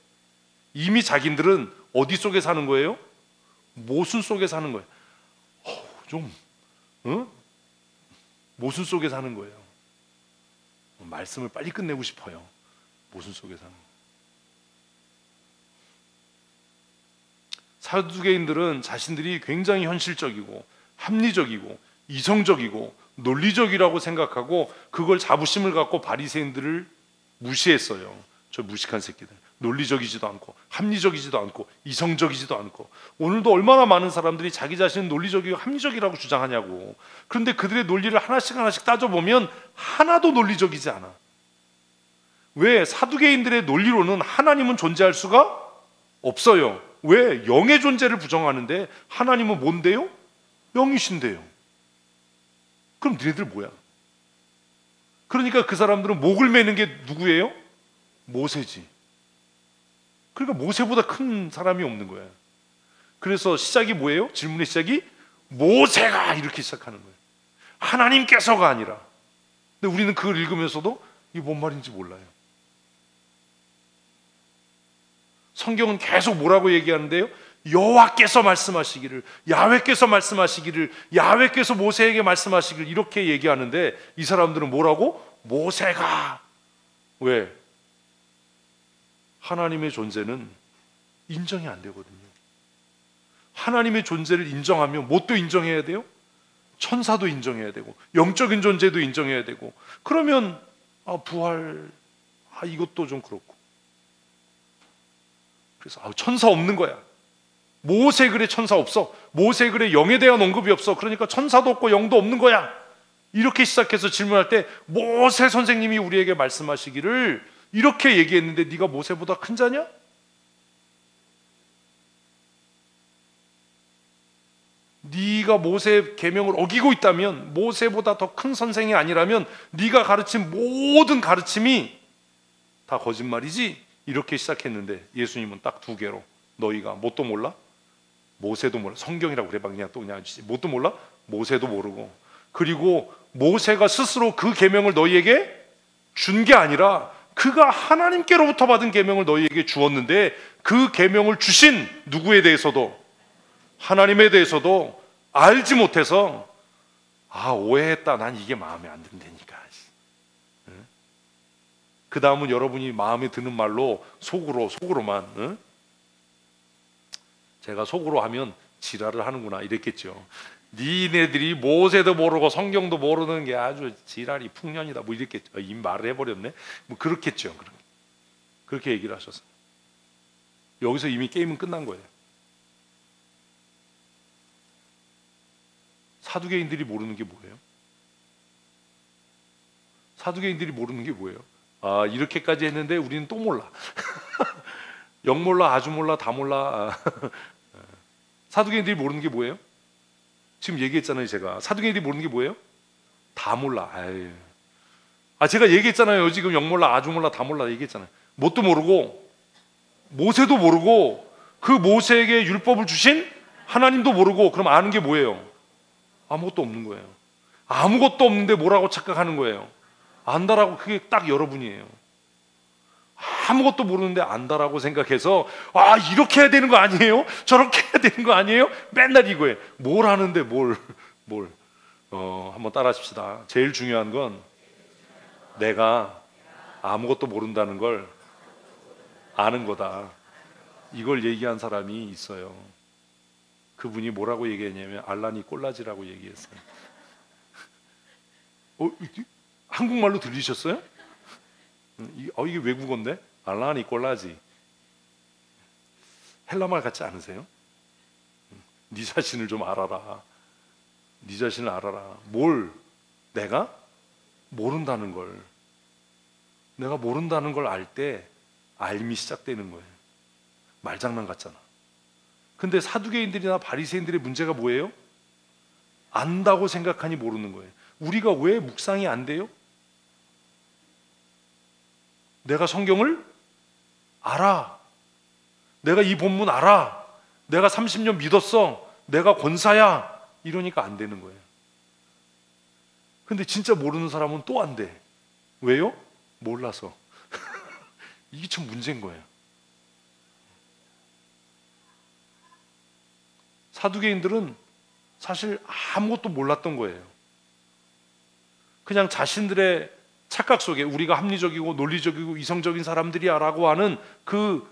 이미 자기들은 어디 속에 사는 거예요? 모순 속에 사는 거예요. 모순 속에 사는 거예요. 말씀을 빨리 끝내고 싶어요. 모순 속에 사는 거예요. 사두개인들은 자신들이 굉장히 현실적이고 합리적이고 이성적이고 논리적이라고 생각하고 그걸 자부심을 갖고 바리새인들을 무시했어요. 저 무식한 새끼들. 논리적이지도 않고 합리적이지도 않고 이성적이지도 않고. 오늘도 얼마나 많은 사람들이 자기 자신은 논리적이고 합리적이라고 주장하냐고. 그런데 그들의 논리를 하나씩 따져보면 하나도 논리적이지 않아. 왜? 사두개인들의 논리로는 하나님은 존재할 수가 없어요. 왜? 영의 존재를 부정하는데 하나님은 뭔데요? 영이신데요. 그럼 너희들 뭐야? 그러니까 그 사람들은 목을 매는 게 누구예요? 모세지. 그러니까 모세보다 큰 사람이 없는 거야. 그래서 시작이 뭐예요? 질문의 시작이 모세가 이렇게 시작하는 거예요. 하나님께서가 아니라. 근데 우리는 그걸 읽으면서도 이게 뭔 말인지 몰라요. 성경은 계속 뭐라고 얘기하는데요? 여호와께서 말씀하시기를, 야훼께서 말씀하시기를, 야훼께서 모세에게 말씀하시기를 이렇게 얘기하는데 이 사람들은 뭐라고? 모세가. 왜? 하나님의 존재는 인정이 안 되거든요. 하나님의 존재를 인정하면 뭣도 인정해야 돼요? 천사도 인정해야 되고 영적인 존재도 인정해야 되고. 그러면 부활 이것도 좀 그렇고. 그래서 천사 없는 거야. 모세 글에 천사 없어. 모세 글에 영에 대한 언급이 없어. 그러니까 천사도 없고 영도 없는 거야. 이렇게 시작해서 질문할 때 모세 선생님이 우리에게 말씀하시기를 이렇게 얘기했는데 네가 모세보다 큰 자냐? 네가 모세 계명을 어기고 있다면, 모세보다 더 큰 선생이 아니라면 네가 가르친 모든 가르침이 다 거짓말이지. 이렇게 시작했는데 예수님은 딱 두 개로 너희가 뭣도 몰라? 모세도 몰라. 성경이라고 그래. 그냥 또 그냥 뭣도 몰라? 모세도 모르고. 그리고 모세가 스스로 그 계명을 너희에게 준 게 아니라 그가 하나님께로부터 받은 계명을 너희에게 주었는데 그 계명을 주신 누구에 대해서도, 하나님에 대해서도 알지 못해서 오해했다. 난 이게 마음에 안 든다니까. 그 다음은 여러분이 마음에 드는 말로 속으로만 제가 속으로 하면 지랄을 하는구나 이랬겠죠. 니네들이 모세도 모르고 성경도 모르는 게 아주 지랄이 풍년이다 뭐 이랬겠죠. 이 말을 해버렸네. 뭐 그렇겠죠. 그렇게 얘기를 하셨어요. 여기서 이미 게임은 끝난 거예요. 사두개인들이 모르는 게 뭐예요? 사두개인들이 모르는 게 뭐예요? 이렇게까지 했는데 우리는 또 몰라. 영 몰라, 아주 몰라, 다 몰라. 사두개인들이 모르는 게 뭐예요? 지금 얘기했잖아요. 제가 사두개인들이 모르는 게 뭐예요? 다 몰라. 제가 얘기했잖아요. 지금 영 몰라, 아주 몰라, 다 몰라 얘기했잖아요. 뭣도 모르고 모세도 모르고 그 모세에게 율법을 주신 하나님도 모르고, 그럼 아는 게 뭐예요? 아무것도 없는 거예요. 아무것도 없는데 뭐라고 착각하는 거예요? 안다라고. 그게 딱 여러분이에요. 아무것도 모르는데 안다라고 생각해서 이렇게 해야 되는 거 아니에요? 저렇게 해야 되는 거 아니에요? 맨날 이거예요. 뭘 하는데 뭘 한번 따라 하십시다. 제일 중요한 건 내가 아무것도 모른다는 걸 아는 거다. 이걸 얘기한 사람이 있어요. 그분이 뭐라고 얘기했냐면 알라니 꼴라지라고 얘기했어요. 한국말로 들리셨어요? 이게 외국어인데? 알라니 꼴라지. 헬라말 같지 않으세요? 네 자신을 좀 알아라. 네 자신을 알아라. 뭘? 내가 모른다는 걸. 내가 모른다는 걸 알 때 알미 시작되는 거예요. 말장난 같잖아. 근데 사두개인들이나 바리새인들의 문제가 뭐예요? 안다고 생각하니 모르는 거예요. 우리가 왜 묵상이 안 돼요? 내가 성경을 알아. 내가 이 본문 알아. 내가 30년 믿었어. 내가 권사야. 이러니까 안 되는 거예요. 근데 진짜 모르는 사람은 또 안 돼. 왜요? 몰라서. 이게 참 문제인 거예요. 사두개인들은 사실 아무것도 몰랐던 거예요. 그냥 자신들의 착각 속에 우리가 합리적이고 논리적이고 이성적인 사람들이야 라고 하는 그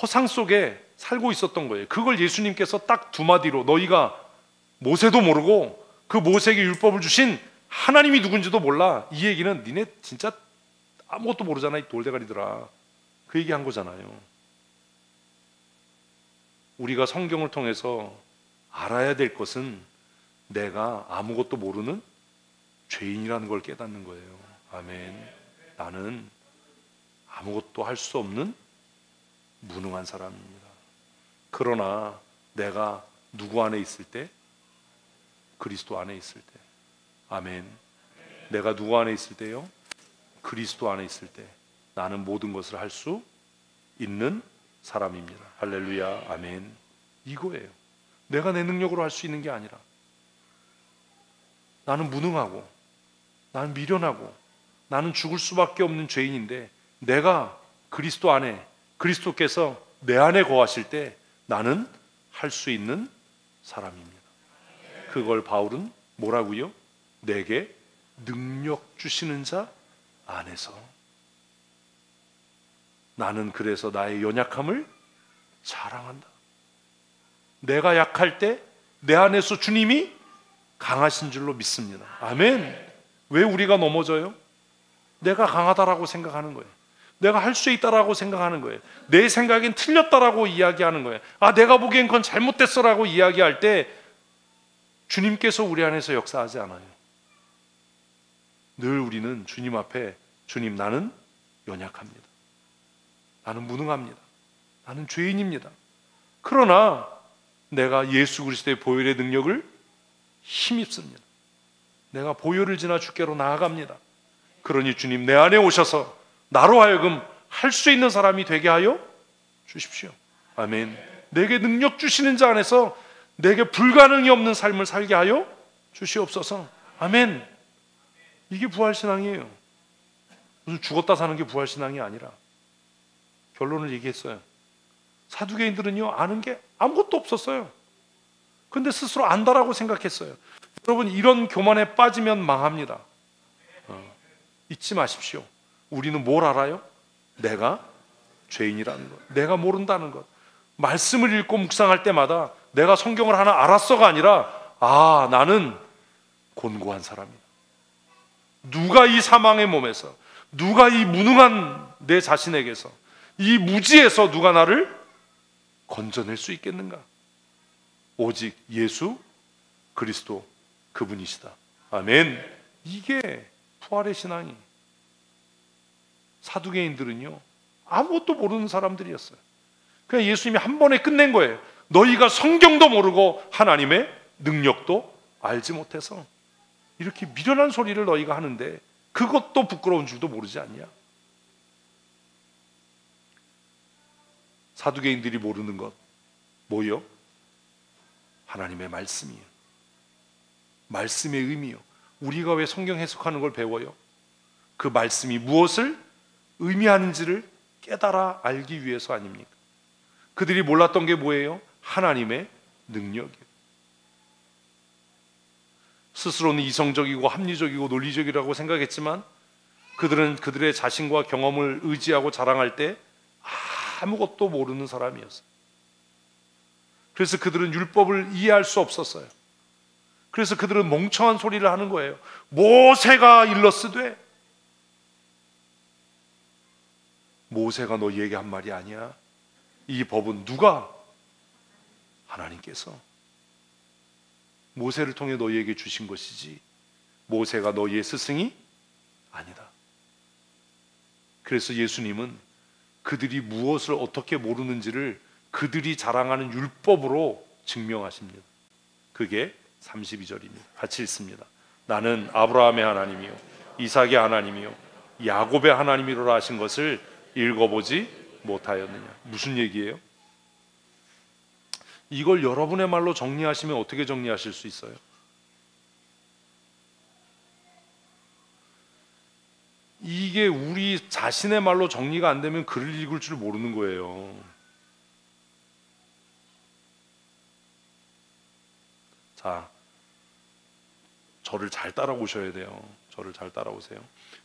허상 속에 살고 있었던 거예요. 그걸 예수님께서 딱 두 마디로, 너희가 모세도 모르고 그 모세에게 율법을 주신 하나님이 누군지도 몰라. 이 얘기는 니네 진짜 아무것도 모르잖아, 이 돌대가리들아. 그 얘기한 거잖아요. 우리가 성경을 통해서 알아야 될 것은 내가 아무것도 모르는 죄인이라는 걸 깨닫는 거예요. 아멘. 나는 아무것도 할 수 없는 무능한 사람입니다. 그러나 내가 누구 안에 있을 때? 그리스도 안에 있을 때. 아멘. 내가 누구 안에 있을 때요? 그리스도 안에 있을 때 나는 모든 것을 할 수 있는 사람입니다. 할렐루야. 아멘. 이거예요. 내가 내 능력으로 할 수 있는 게 아니라 나는 무능하고 나는 미련하고 나는 죽을 수밖에 없는 죄인인데 내가 그리스도 안에, 그리스도께서 내 안에 거하실 때 나는 할 수 있는 사람입니다. 그걸 바울은 뭐라고요? 내게 능력 주시는 자 안에서. 나는 그래서 나의 연약함을 자랑한다. 내가 약할 때 내 안에서 주님이 강하신 줄로 믿습니다. 아멘. 왜 우리가 넘어져요? 내가 강하다라고 생각하는 거예요. 내가 할 수 있다라고 생각하는 거예요. 내 생각엔 틀렸다라고 이야기하는 거예요. 내가 보기엔 그건 잘못됐어라고 이야기할 때 주님께서 우리 안에서 역사하지 않아요. 늘 우리는 주님 앞에, 주님, 나는 연약합니다. 나는 무능합니다. 나는 죄인입니다. 그러나 내가 예수 그리스도의 보혈의 능력을 힘입습니다. 내가 보혈을 지나 주께로 나아갑니다. 그러니 주님 내 안에 오셔서 나로 하여금 할 수 있는 사람이 되게 하여 주십시오. 아멘. 내게 능력 주시는 자 안에서 내게 불가능이 없는 삶을 살게 하여 주시옵소서. 아멘. 이게 부활신앙이에요. 무슨 죽었다 사는 게 부활신앙이 아니라. 결론을 얘기했어요. 사두개인들은요, 아는 게 아무것도 없었어요. 근데 스스로 안다라고 생각했어요. 여러분, 이런 교만에 빠지면 망합니다. 잊지 마십시오. 우리는 뭘 알아요? 내가 죄인이라는 것, 내가 모른다는 것. 말씀을 읽고 묵상할 때마다 내가 성경을 하나 알았어가 아니라 나는 곤고한 사람이다. 누가 이 사망의 몸에서, 누가 이 무능한 내 자신에게서, 이 무지에서 누가 나를 건져낼 수 있겠는가? 오직 예수 그리스도 그분이시다. 아멘. 이게 부활의 신앙이. 사두개인들은요, 아무것도 모르는 사람들이었어요. 그냥 예수님이 한 번에 끝낸 거예요. 너희가 성경도 모르고 하나님의 능력도 알지 못해서 이렇게 미련한 소리를 너희가 하는데 그것도 부끄러운 줄도 모르지 않냐? 사두개인들이 모르는 것 뭐요? 하나님의 말씀이요. 말씀의 의미요. 우리가 왜 성경 해석하는 걸 배워요? 그 말씀이 무엇을 의미하는지를 깨달아 알기 위해서 아닙니까? 그들이 몰랐던 게 뭐예요? 하나님의 능력이요. 스스로는 이성적이고 합리적이고 논리적이라고 생각했지만 그들은 그들의 자신과 경험을 의지하고 자랑할 때 아무것도 모르는 사람이었어요. 그래서 그들은 율법을 이해할 수 없었어요. 그래서 그들은 멍청한 소리를 하는 거예요. 모세가 일렀으되, 모세가 너희에게 한 말이 아니야. 이 법은 누가? 하나님께서 모세를 통해 너희에게 주신 것이지 모세가 너희의 스승이 아니다. 그래서 예수님은 그들이 무엇을 어떻게 모르는지를 그들이 자랑하는 율법으로 증명하십니다. 그게 32절입니다. 같이 읽습니다. 나는 아브라함의 하나님이요 이삭의 하나님이요 야곱의 하나님이로라 하신 것을 읽어보지 못하였느냐. 무슨 얘기예요? 이걸 여러분의 말로 정리하시면 어떻게 정리하실 수 있어요? 이게 우리 자신의 말로 정리가 안 되면 글을 읽을 줄 모르는 거예요. 자, 저를 잘 따라오셔야 돼요. 저를 잘 따라오세요.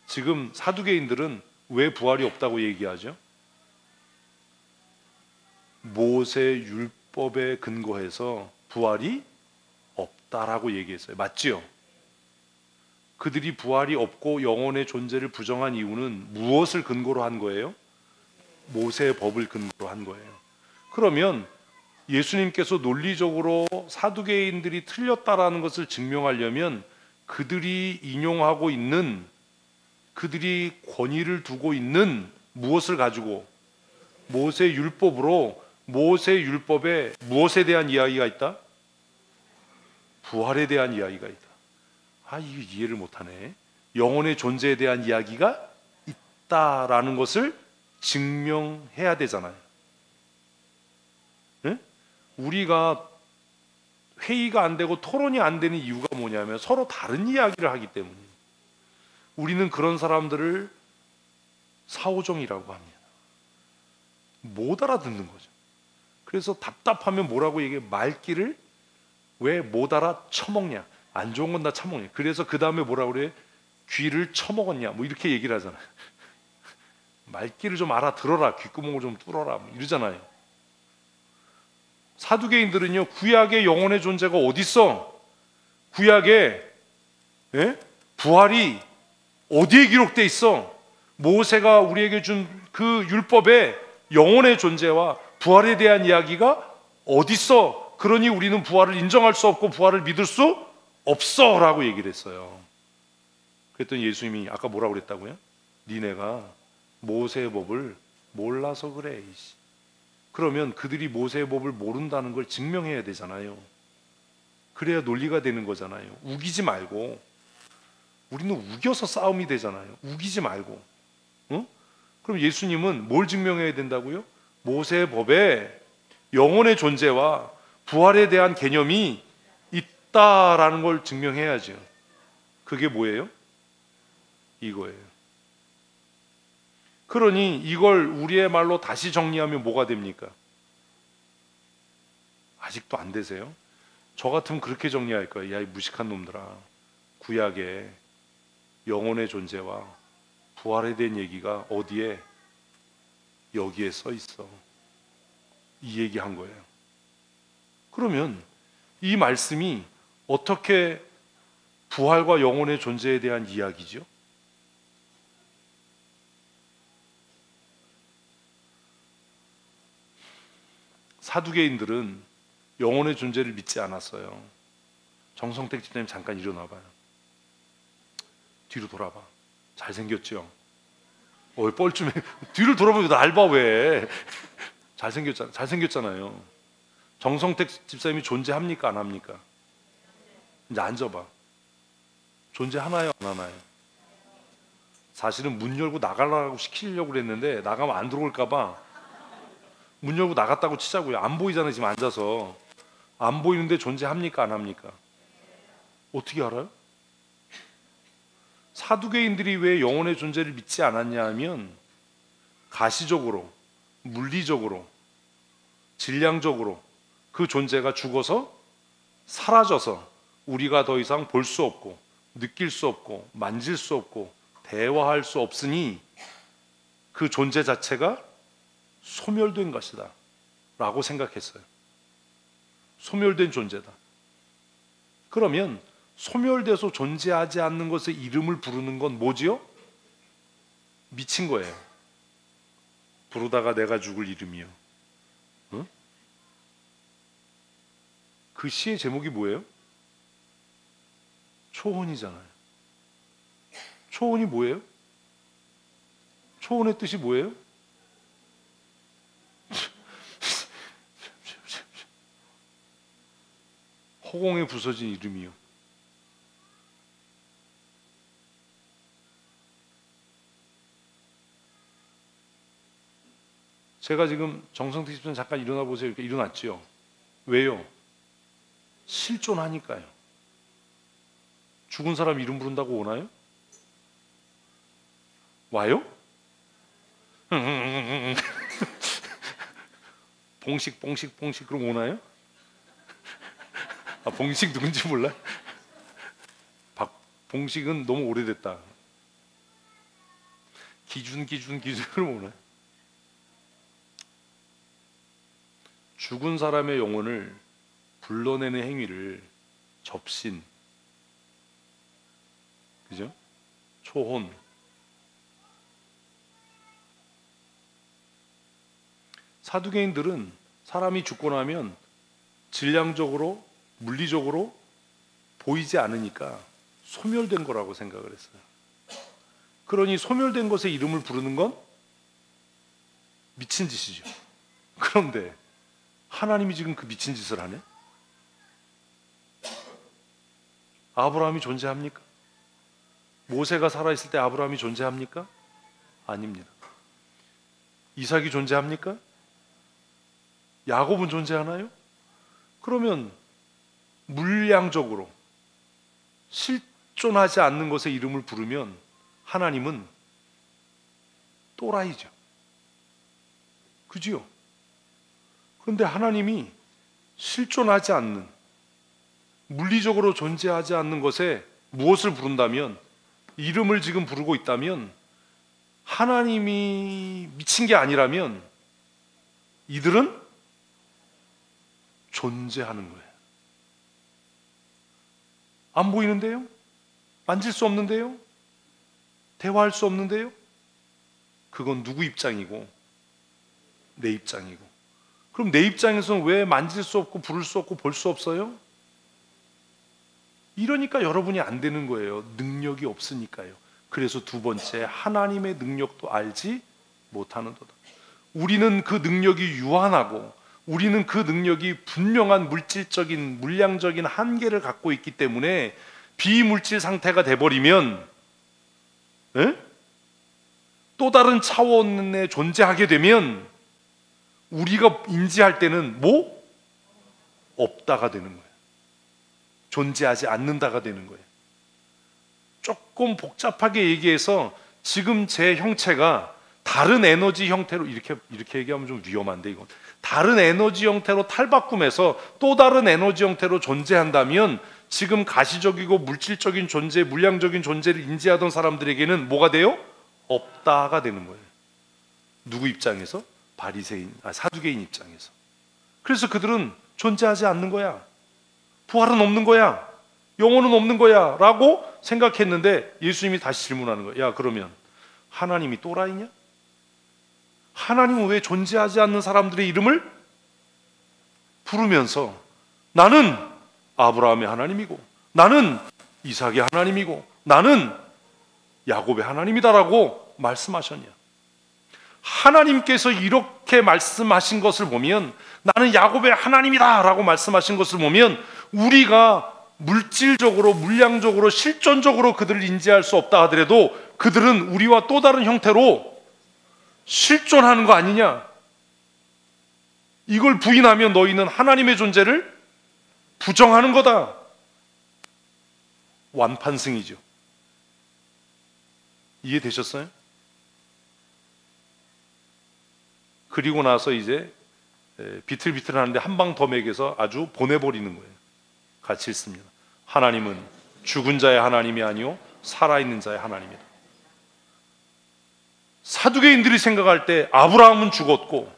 지금 사두개인들은 왜 부활이 없다고 얘기하죠? 모세 율법에 근거해서 부활이 없다라고 얘기했어요. 맞지요? 그들이 부활이 없고 영혼의 존재를 부정한 이유는 무엇을 근거로 한 거예요? 모세의 법을 근거로 한 거예요. 그러면 예수님께서 논리적으로 사두개인들이 틀렸다라는 것을 증명하려면 그들이 인용하고 있는, 그들이 권위를 두고 있는 무엇을 가지고? 모세 율법으로, 모세 율법에 무엇에 대한 이야기가 있다? 부활에 대한 이야기가 있다. 이거 이해를 못하네. 영혼의 존재에 대한 이야기가 있다라는 것을 증명해야 되잖아요. 네? 우리가 회의가 안 되고 토론이 안 되는 이유가 뭐냐면 서로 다른 이야기를 하기 때문이에요. 우리는 그런 사람들을 사오정이라고 합니다. 못 알아듣는 거죠. 그래서 답답하면 뭐라고 얘기해? 말귀를 왜 못 알아 처먹냐? 안 좋은 건 다 처먹냐? 그래서 그 다음에 뭐라고 그래? 귀를 처먹었냐? 뭐 이렇게 얘기를 하잖아요. 말귀를 좀 알아들어라, 귓구멍을 좀 뚫어라, 뭐 이러잖아요. 사두개인들은요, 구약의 영혼의 존재가 어디 있어? 구약에 부활이 어디에 기록돼 있어? 모세가 우리에게 준 그 율법에 영혼의 존재와 부활에 대한 이야기가 어디 있어? 그러니 우리는 부활을 인정할 수 없고 부활을 믿을 수 없어 라고 얘기를 했어요. 그랬더니 예수님이 아까 뭐라고 그랬다고요? 니네가 모세의 법을 몰라서 그래. 그러면 그들이 모세의 법을 모른다는 걸 증명해야 되잖아요. 그래야 논리가 되는 거잖아요. 우기지 말고. 우리는 우겨서 싸움이 되잖아요. 우기지 말고. 그럼 예수님은 뭘 증명해야 된다고요? 모세의 법에 영혼의 존재와 부활에 대한 개념이 있다라는 걸 증명해야죠. 그게 뭐예요? 이거예요. 그러니 이걸 우리의 말로 다시 정리하면 뭐가 됩니까? 아직도 안 되세요? 저 같으면 그렇게 정리할 거예요. 야, 이 무식한 놈들아. 구약에 영혼의 존재와 부활에 대한 얘기가 어디에? 여기에 써 있어. 이 얘기한 거예요. 그러면 이 말씀이 어떻게 부활과 영혼의 존재에 대한 이야기죠? 사두개인들은 영혼의 존재를 믿지 않았어요. 정성택 집사님 잠깐 일어나 봐요. 뒤로 돌아봐. 잘생겼죠? 뻘쭘해. 뒤를 돌아보면 날 봐 왜? 잘생겼잖아요. 정성택 집사님이 존재합니까 안 합니까? 이제 앉아봐. 존재하나요 안 하나요? 사실은 문 열고 나가라고 시키려고 그랬는데 나가면 안 들어올까 봐 문 열고 나갔다고 치자고요. 안 보이잖아요. 지금 앉아서. 안 보이는데 존재합니까? 안 합니까? 어떻게 알아요? 사두개인들이 왜 영혼의 존재를 믿지 않았냐 하면 가시적으로, 물리적으로, 질량적으로 그 존재가 죽어서 사라져서 우리가 더 이상 볼 수 없고 느낄 수 없고 만질 수 없고 대화할 수 없으니 그 존재 자체가 소멸된 것이다 라고 생각했어요. 소멸된 존재다. 그러면 소멸돼서 존재하지 않는 것의 이름을 부르는 건 뭐지요? 미친 거예요. 부르다가 내가 죽을 이름이요. 응? 그 시의 제목이 뭐예요? 초혼이잖아요. 초혼이 뭐예요? 초혼의 뜻이 뭐예요? 허공에 부서진 이름이요. 제가 지금 정성택 집사님 잠깐 일어나 보세요. 이렇게 일어났지요. 왜요? 실존하니까요. 죽은 사람 이름 부른다고 오나요? 와요? 봉식 그럼 오나요? 아, 봉식 누군지 몰라? 봉식은 너무 오래됐다. 기준 그럼 오나요? 죽은 사람의 영혼을 불러내는 행위를 접신, 그죠? 초혼. 사두개인들은 사람이 죽고 나면 질량적으로, 물리적으로 보이지 않으니까 소멸된 거라고 생각을 했어요. 그러니 소멸된 것의 이름을 부르는 건 미친 짓이죠. 그런데 하나님이 지금 그 미친 짓을 하네? 아브라함이 존재합니까? 모세가 살아있을 때 아브라함이 존재합니까? 아닙니다. 이삭이 존재합니까? 야곱은 존재하나요? 그러면 물량적으로 실존하지 않는 것의 이름을 부르면 하나님은 또라이죠. 그지요? 그런데 하나님이 실존하지 않는, 물리적으로 존재하지 않는 것에 무엇을 부른다면, 이름을 지금 부르고 있다면 하나님이 미친 게 아니라면 이들은 존재하는 거예요. 안 보이는데요? 만질 수 없는데요? 대화할 수 없는데요? 그건 누구 입장이고 내 입장이고. 그럼 내 입장에서는 왜 만질 수 없고 부를 수 없고 볼 수 없어요? 이러니까 여러분이 안 되는 거예요. 능력이 없으니까요. 그래서 두 번째, 하나님의 능력도 알지 못하는도다. 우리는 그 능력이 유한하고 우리는 그 능력이 분명한 물질적인, 물량적인 한계를 갖고 있기 때문에 비물질 상태가 돼버리면 또 다른 차원에 존재하게 되면 우리가 인지할 때는 뭐? 없다가 되는 거예요. 존재하지 않는다가 되는 거예요. 조금 복잡하게 얘기해서 지금 제 형체가 다른 에너지 형태로 이렇게 얘기하면 좀 위험한데, 이건 다른 에너지 형태로 탈바꿈해서 또 다른 에너지 형태로 존재한다면 지금 가시적이고 물질적인 존재, 물량적인 존재를 인지하던 사람들에게는 뭐가 돼요? 없다가 되는 거예요. 누구 입장에서? 사두개인 입장에서. 그래서 그들은 존재하지 않는 거야. 부활은 없는 거야. 영혼은 없는 거야 라고 생각했는데 예수님이 다시 질문하는 거야. 야, 그러면 하나님이 또라이냐? 하나님은 왜 존재하지 않는 사람들의 이름을 부르면서 나는 아브라함의 하나님이고 나는 이삭의 하나님이고 나는 야곱의 하나님이다라고 말씀하셨냐? 하나님께서 이렇게 말씀하신 것을 보면, 나는 야곱의 하나님이다 라고 말씀하신 것을 보면 우리가 물질적으로, 물량적으로, 실존적으로 그들을 인지할 수 없다 하더라도 그들은 우리와 또 다른 형태로 실존하는 거 아니냐? 이걸 부인하면 너희는 하나님의 존재를 부정하는 거다. 완판승이죠. 이해되셨어요? 그리고 나서 이제 비틀비틀하는데 한 방 더 먹여서 아주 보내버리는 거예요. 같이 읽습니다. 하나님은 죽은 자의 하나님이 아니요 살아있는 자의 하나님이다. 사두개인들이 생각할 때 아브라함은 죽었고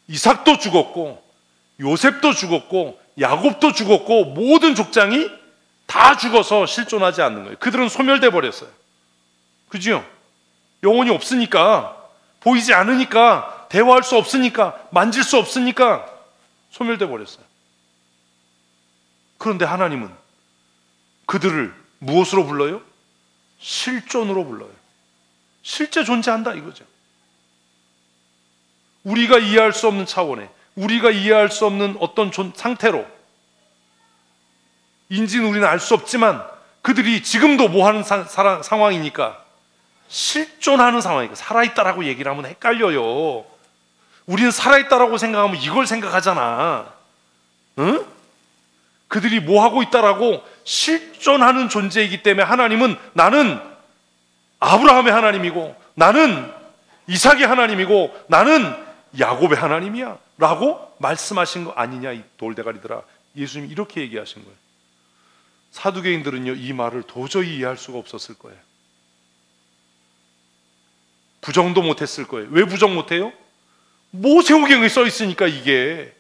이삭도 죽었고 요셉도 죽었고 야곱도 죽었고 모든 족장이 다 죽어서 실존하지 않는 거예요. 그들은 소멸돼 버렸어요. 그죠? 영혼이 없으니까, 보이지 않으니까, 대화할 수 없으니까, 만질 수 없으니까 소멸돼 버렸어요. 그런데 하나님은 그들을 무엇으로 불러요? 실존으로 불러요. 실제 존재한다 이거죠. 우리가 이해할 수 없는 차원에, 우리가 이해할 수 없는 어떤 상태로, 인지는 우리는 알 수 없지만 그들이 지금도 뭐 하는 상황이니까 실존하는 상황이니까. 살아있다라고 얘기를 하면 헷갈려요. 우리는 살아있다라고 생각하면 이걸 생각하잖아. 응? 그들이 뭐 하고 있다라고 실존하는 존재이기 때문에 하나님은 나는 아브라함의 하나님이고 나는 이삭의 하나님이고 나는 야곱의 하나님이야 라고 말씀하신 거 아니냐 이 돌대가리들아. 예수님이 이렇게 얘기하신 거예요. 사두개인들은요 이 말을 도저히 이해할 수가 없었을 거예요. 부정도 못했을 거예요. 왜 부정 못해요? 모세오경에 써 있으니까. 이게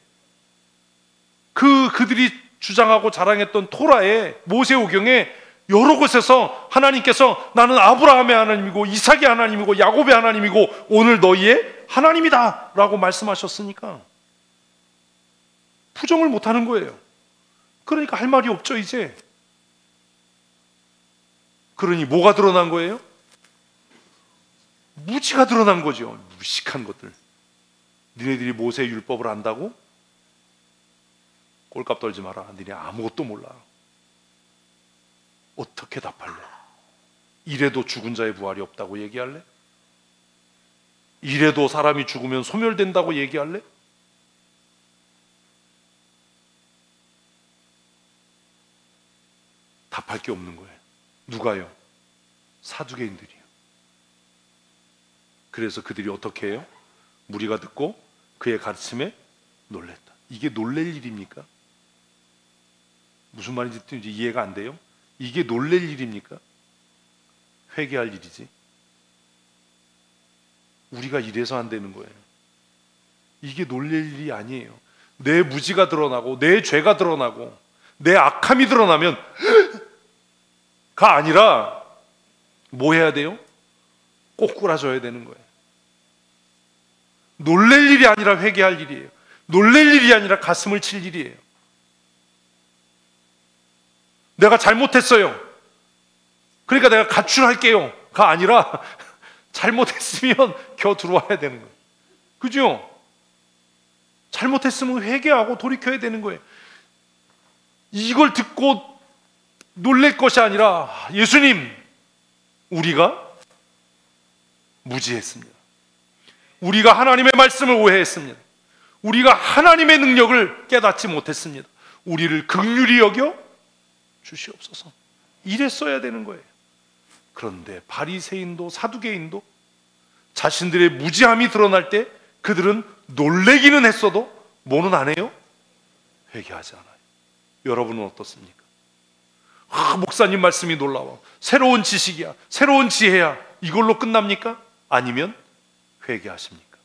그들이 주장하고 자랑했던 토라에, 모세오경에 여러 곳에서 하나님께서 나는 아브라함의 하나님이고 이삭의 하나님이고 야곱의 하나님이고 오늘 너희의 하나님이다 라고 말씀하셨으니까 부정을 못하는 거예요. 그러니까 할 말이 없죠 이제. 그러니 뭐가 드러난 거예요? 무지가 드러난 거죠. 무식한 것들. 니네들이 모세의 율법을 안다고? 꼴값 떨지 마라. 니네 아무것도 몰라. 어떻게 답할래? 이래도 죽은 자의 부활이 없다고 얘기할래? 이래도 사람이 죽으면 소멸된다고 얘기할래? 답할 게 없는 거예요. 누가요? 사두개인들이요. 그래서 그들이 어떻게 해요? 무리가 듣고 그의 가르침에 놀랬다. 이게 놀랄 일입니까? 무슨 말인지 이해가 안 돼요? 이게 놀랄 일입니까? 회개할 일이지. 우리가 이래서 안 되는 거예요. 이게 놀랄 일이 아니에요. 내 무지가 드러나고 내 죄가 드러나고 내 악함이 드러나면 가 아니라 뭐 해야 돼요? 꼬꾸라져야 되는 거예요. 놀랄 일이 아니라 회개할 일이에요. 놀랄 일이 아니라 가슴을 칠 일이에요. 내가 잘못했어요. 그러니까 내가 가출할게요. 가 아니라 잘못했으면 겨 들어와야 되는 거예요. 그죠? 잘못했으면 회개하고 돌이켜야 되는 거예요. 이걸 듣고 놀랄 것이 아니라 예수님, 우리가 무지했습니다. 우리가 하나님의 말씀을 오해했습니다. 우리가 하나님의 능력을 깨닫지 못했습니다. 우리를 긍휼히 여겨 주시옵소서. 이랬어야 되는 거예요. 그런데 바리새인도 사두개인도 자신들의 무지함이 드러날 때 그들은 놀래기는 했어도 뭐는 안 해요? 회개하지 않아요. 여러분은 어떻습니까? 목사님 말씀이 놀라워. 새로운 지식이야. 새로운 지혜야. 이걸로 끝납니까? 아니면 회개하십니까?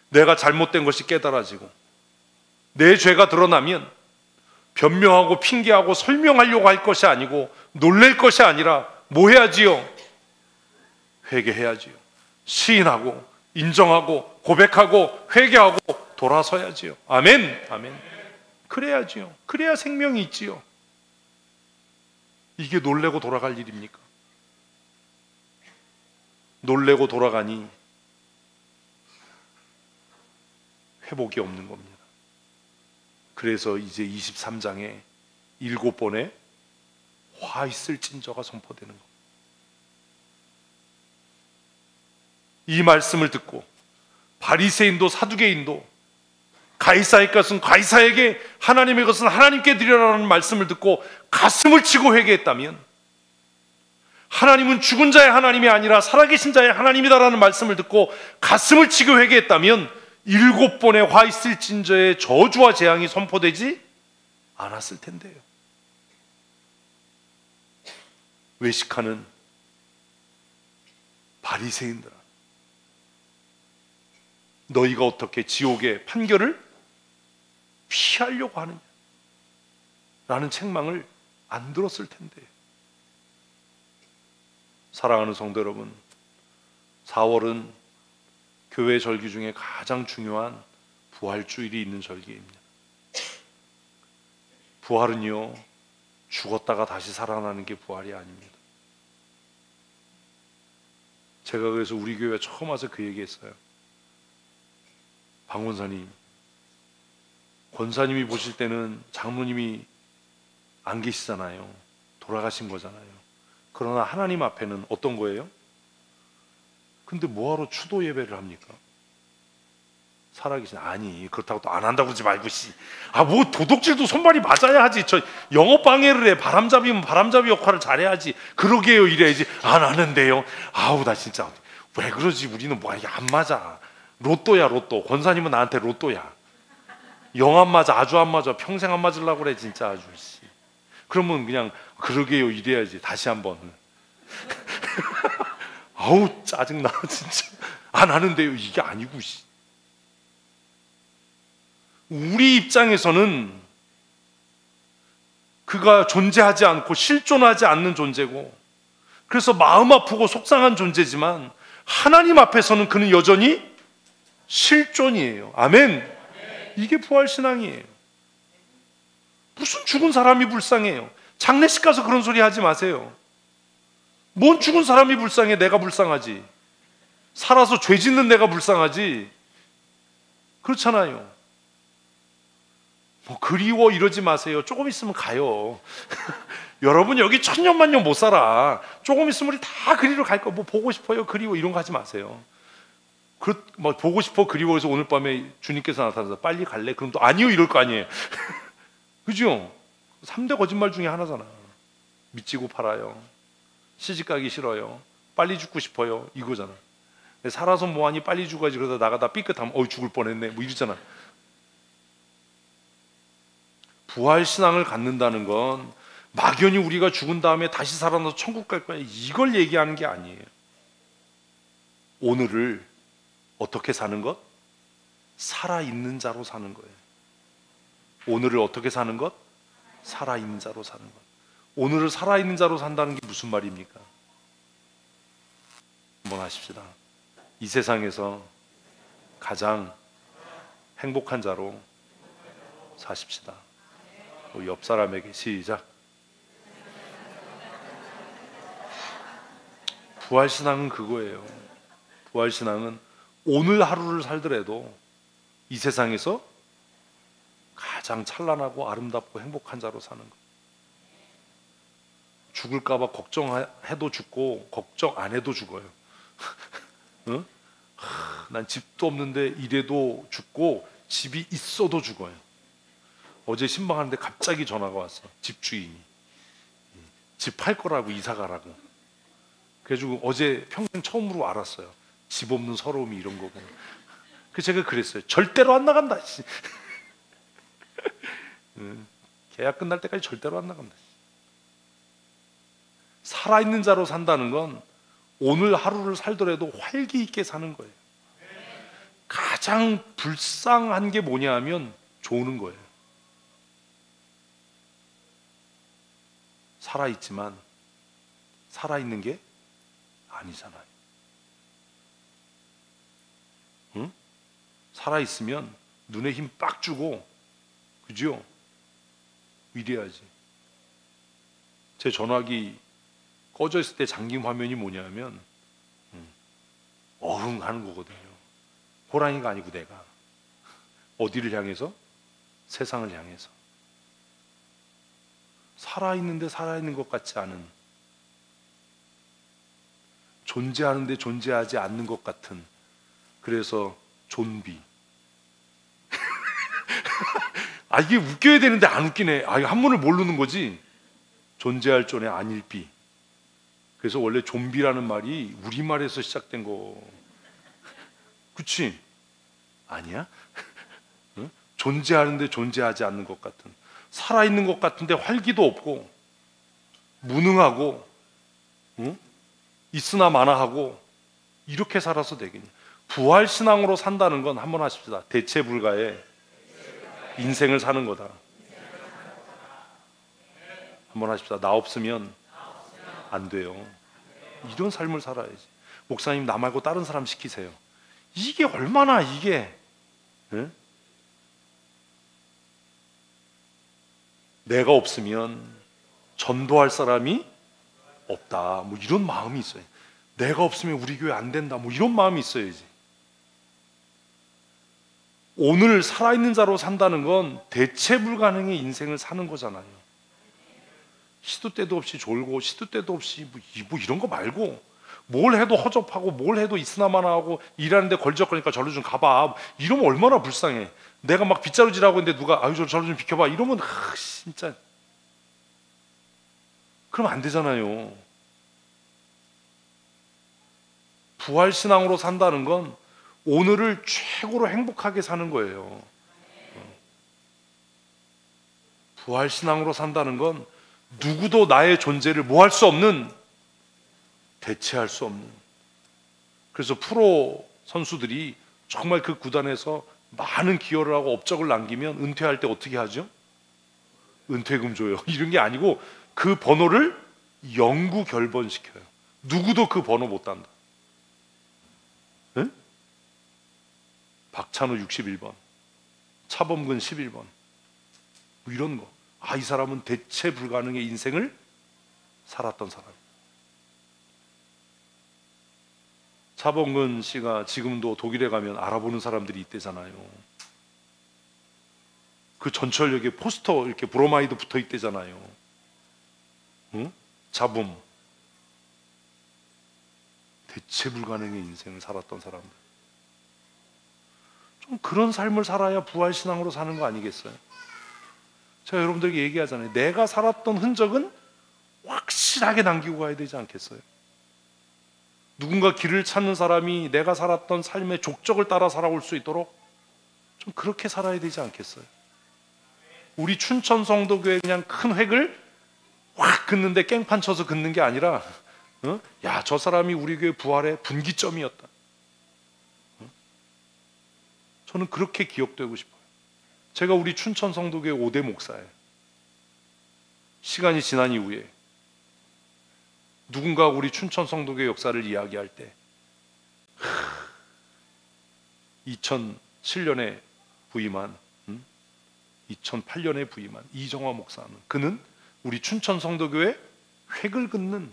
내가 잘못된 것이 깨달아지고 내 죄가 드러나면 변명하고 핑계하고 설명하려고 할 것이 아니고 놀랄 것이 아니라 뭐 해야지요? 회개해야지요. 시인하고 인정하고 고백하고 회개하고 돌아서야지요. 아멘. 아멘. 그래야지요. 그래야 생명이 있지요. 이게 놀래고 돌아갈 일입니까? 놀래고 돌아가니 회복이 없는 겁니다. 그래서 이제 23장에 7번의 화 있을진저가 선포되는 겁니다. 이 말씀을 듣고 바리새인도 사두개인도 가이사의 것은 가이사에게, 하나님의 것은 하나님께 드리라는 말씀을 듣고 가슴을 치고 회개했다면, 하나님은 죽은 자의 하나님이 아니라 살아계신 자의 하나님이다라는 말씀을 듣고 가슴을 치고 회개했다면 7번의 화 있을진저의 저주와 재앙이 선포되지 않았을 텐데요. 외식하는 바리새인들아, 너희가 어떻게 지옥의 판결을 피하려고 하느냐 라는 책망을 안 들었을 텐데. 사랑하는 성도 여러분, 4월은 교회 절기 중에 가장 중요한 부활주일이 있는 절기입니다. 부활은요, 죽었다가 다시 살아나는 게 부활이 아닙니다. 제가 그래서 우리 교회 처음 와서 그 얘기했어요. 방 권사님, 권사님이 보실 때는 장로님이 안 계시잖아요. 돌아가신 거잖아요. 그러나 하나님 앞에는 어떤 거예요? 근데 뭐하러 추도 예배를 합니까? 살아계신. 아니, 그렇다고 또 안 한다고 그러지 말고 뭐 도둑질도 손발이 맞아야 하지. 저 영업 방해를 해. 바람잡이면 바람잡이 역할을 잘해야지. 그러게요 이래야지. 안 하는데요. 아우 나 진짜 왜 그러지. 우리는 뭐 이게 안 맞아. 로또야 로또. 권사님은 나한테 로또야. 영 안 맞아. 아주 안 맞아. 평생 안 맞으려고 그래 진짜 아주. 그러면 그냥 그러게요 이래야지. 다시 한번. 아우 짜증나 진짜. 안 하는데요. 이게 아니고. 우리 입장에서는 그가 존재하지 않고 실존하지 않는 존재고, 그래서 마음 아프고 속상한 존재지만 하나님 앞에서는 그는 여전히 실존이에요. 아멘. 이게 부활신앙이에요. 무슨 죽은 사람이 불쌍해요. 장례식 가서 그런 소리 하지 마세요. 뭔 죽은 사람이 불쌍해. 내가 불쌍하지. 살아서 죄 짓는 내가 불쌍하지. 그렇잖아요. 뭐 그리워 이러지 마세요. 조금 있으면 가요. 여러분 여기 천년만년 못 살아. 조금 있으면 우리 다 그리러 갈 거. 뭐 보고 싶어요 그리워 이런 거 하지 마세요. 뭐 보고 싶어 그리워해서 오늘 밤에 주님께서 나타나서 빨리 갈래? 그럼 또 아니요 이럴 거 아니에요. 그죠? 3대 거짓말 중에 하나잖아. 미치고 팔아요. 시집가기 싫어요. 빨리 죽고 싶어요. 이거잖아. 살아서 뭐하니 빨리 죽어야지. 그러다 나가다 삐끗하면 죽을 뻔했네 뭐 이러잖아. 부활신앙을 갖는다는 건 막연히 우리가 죽은 다음에 다시 살아나서 천국 갈 거야 이걸 얘기하는 게 아니에요. 오늘을 어떻게 사는 것? 살아있는 자로 사는 거예요. 오늘을 어떻게 사는 것? 살아있는 자로 사는 것. 오늘을 살아있는 자로 산다는 게 무슨 말입니까? 한번 하십시다. 이 세상에서 가장 행복한 자로 사십시다. 옆 사람에게 시작. 부활신앙은 그거예요. 부활신앙은 오늘 하루를 살더라도 이 세상에서 가장 찬란하고 아름답고 행복한 자로 사는 것. 죽을까 봐 걱정해도 죽고 걱정 안 해도 죽어요. 응? 난 집도 없는데 이래도 죽고 집이 있어도 죽어요. 어제 신방하는데 갑자기 전화가 왔어. 집주인이 집 팔 거라고 이사 가라고. 그래가지고 어제 평생 처음으로 알았어요. 집 없는 서러움이 이런 거고. 그래서 제가 그랬어요. 절대로 안 나간다. 계약 끝날 때까지 절대로 안 나간다. 살아있는 자로 산다는 건 오늘 하루를 살더라도 활기 있게 사는 거예요. 가장 불쌍한 게 뭐냐 하면 조는 거예요. 살아있지만 살아있는 게 아니잖아요. 응? 살아있으면 눈에 힘 빡 주고, 그죠? 이래야지. 제 전화기 꺼져 있을 때 잠긴 화면이 뭐냐면 어흥 하는 거거든요. 호랑이가 아니고 내가 어디를 향해서? 세상을 향해서 살아있는데 살아있는 것 같지 않은, 존재하는데 존재하지 않는 것 같은, 그래서 좀비. 아, 이게 웃겨야 되는데 안 웃기네. 아, 한문을 모르는 거지. 존재할 존에 아닐비. 그래서 원래 좀비라는 말이 우리말에서 시작된 거. 그치? 아니야? 응? 존재하는데 존재하지 않는 것 같은, 살아있는 것 같은데 활기도 없고 무능하고, 응? 있으나 마나하고, 이렇게 살아서 되겠냐. 부활신앙으로 산다는 건 한번 하십시다. 대체 불가의 인생을 사는 거다. 한번 하십시다. 나 없으면 안 돼요. 이런 삶을 살아야지. 목사님, 나 말고 다른 사람 시키세요. 이게 얼마나 이게, 응? 내가 없으면 전도할 사람이 없다, 뭐 이런 마음이 있어요. 내가 없으면 우리 교회 안 된다, 뭐 이런 마음이 있어야지. 오늘 살아있는 자로 산다는 건 대체 불가능의 인생을 사는 거잖아요. 시도 때도 없이 졸고 시도 때도 없이 뭐 이런 거 말고, 뭘 해도 허접하고 뭘 해도 있으나마나하고, 일하는데 걸적거리니까 절로 좀 가봐, 이러면 얼마나 불쌍해. 내가 막 빗자루질하고 있는데 누가 아유 절로 좀 비켜봐 이러면 진짜, 그럼 안 되잖아요. 부활신앙으로 산다는 건 오늘을 최고로 행복하게 사는 거예요. 부활신앙으로 산다는 건 누구도 나의 존재를 뭐 할 수 없는, 대체할 수 없는. 그래서 프로 선수들이 정말 그 구단에서 많은 기여를 하고 업적을 남기면 은퇴할 때 어떻게 하죠? 은퇴금 줘요. 이런 게 아니고 그 번호를 영구 결번시켜요. 누구도 그 번호 못 단다. 응? 박찬호 61번, 차범근 11번, 뭐 이런 거. 아, 이 사람은 대체 불가능의 인생을 살았던 사람. 차범근 씨가 지금도 독일에 가면 알아보는 사람들이 있대잖아요. 그 전철역에 포스터 이렇게 브로마이드 붙어 있대잖아요. 응? 잡음. 대체 불가능의 인생을 살았던 사람들. 좀 그런 삶을 살아야 부활신앙으로 사는 거 아니겠어요? 제가 여러분들에게 얘기하잖아요. 내가 살았던 흔적은 확실하게 남기고 가야 되지 않겠어요? 누군가 길을 찾는 사람이 내가 살았던 삶의 족적을 따라 살아올 수 있도록 좀 그렇게 살아야 되지 않겠어요? 우리 춘천 성도교회 그냥 큰 획을 확 긋는데 깽판 쳐서 긋는 게 아니라, 야, 저 사람이 우리 교회 부활의 분기점이었다. 저는 그렇게 기억되고 싶어요. 제가 우리 춘천 성도교회 5대 목사예요. 시간이 지난 이후에 누군가 우리 춘천 성도교회 역사를 이야기할 때 2007년에 부임한, 2008년에 부임한 이정화 목사는, 그는 우리 춘천 성도교회 획을 긋는,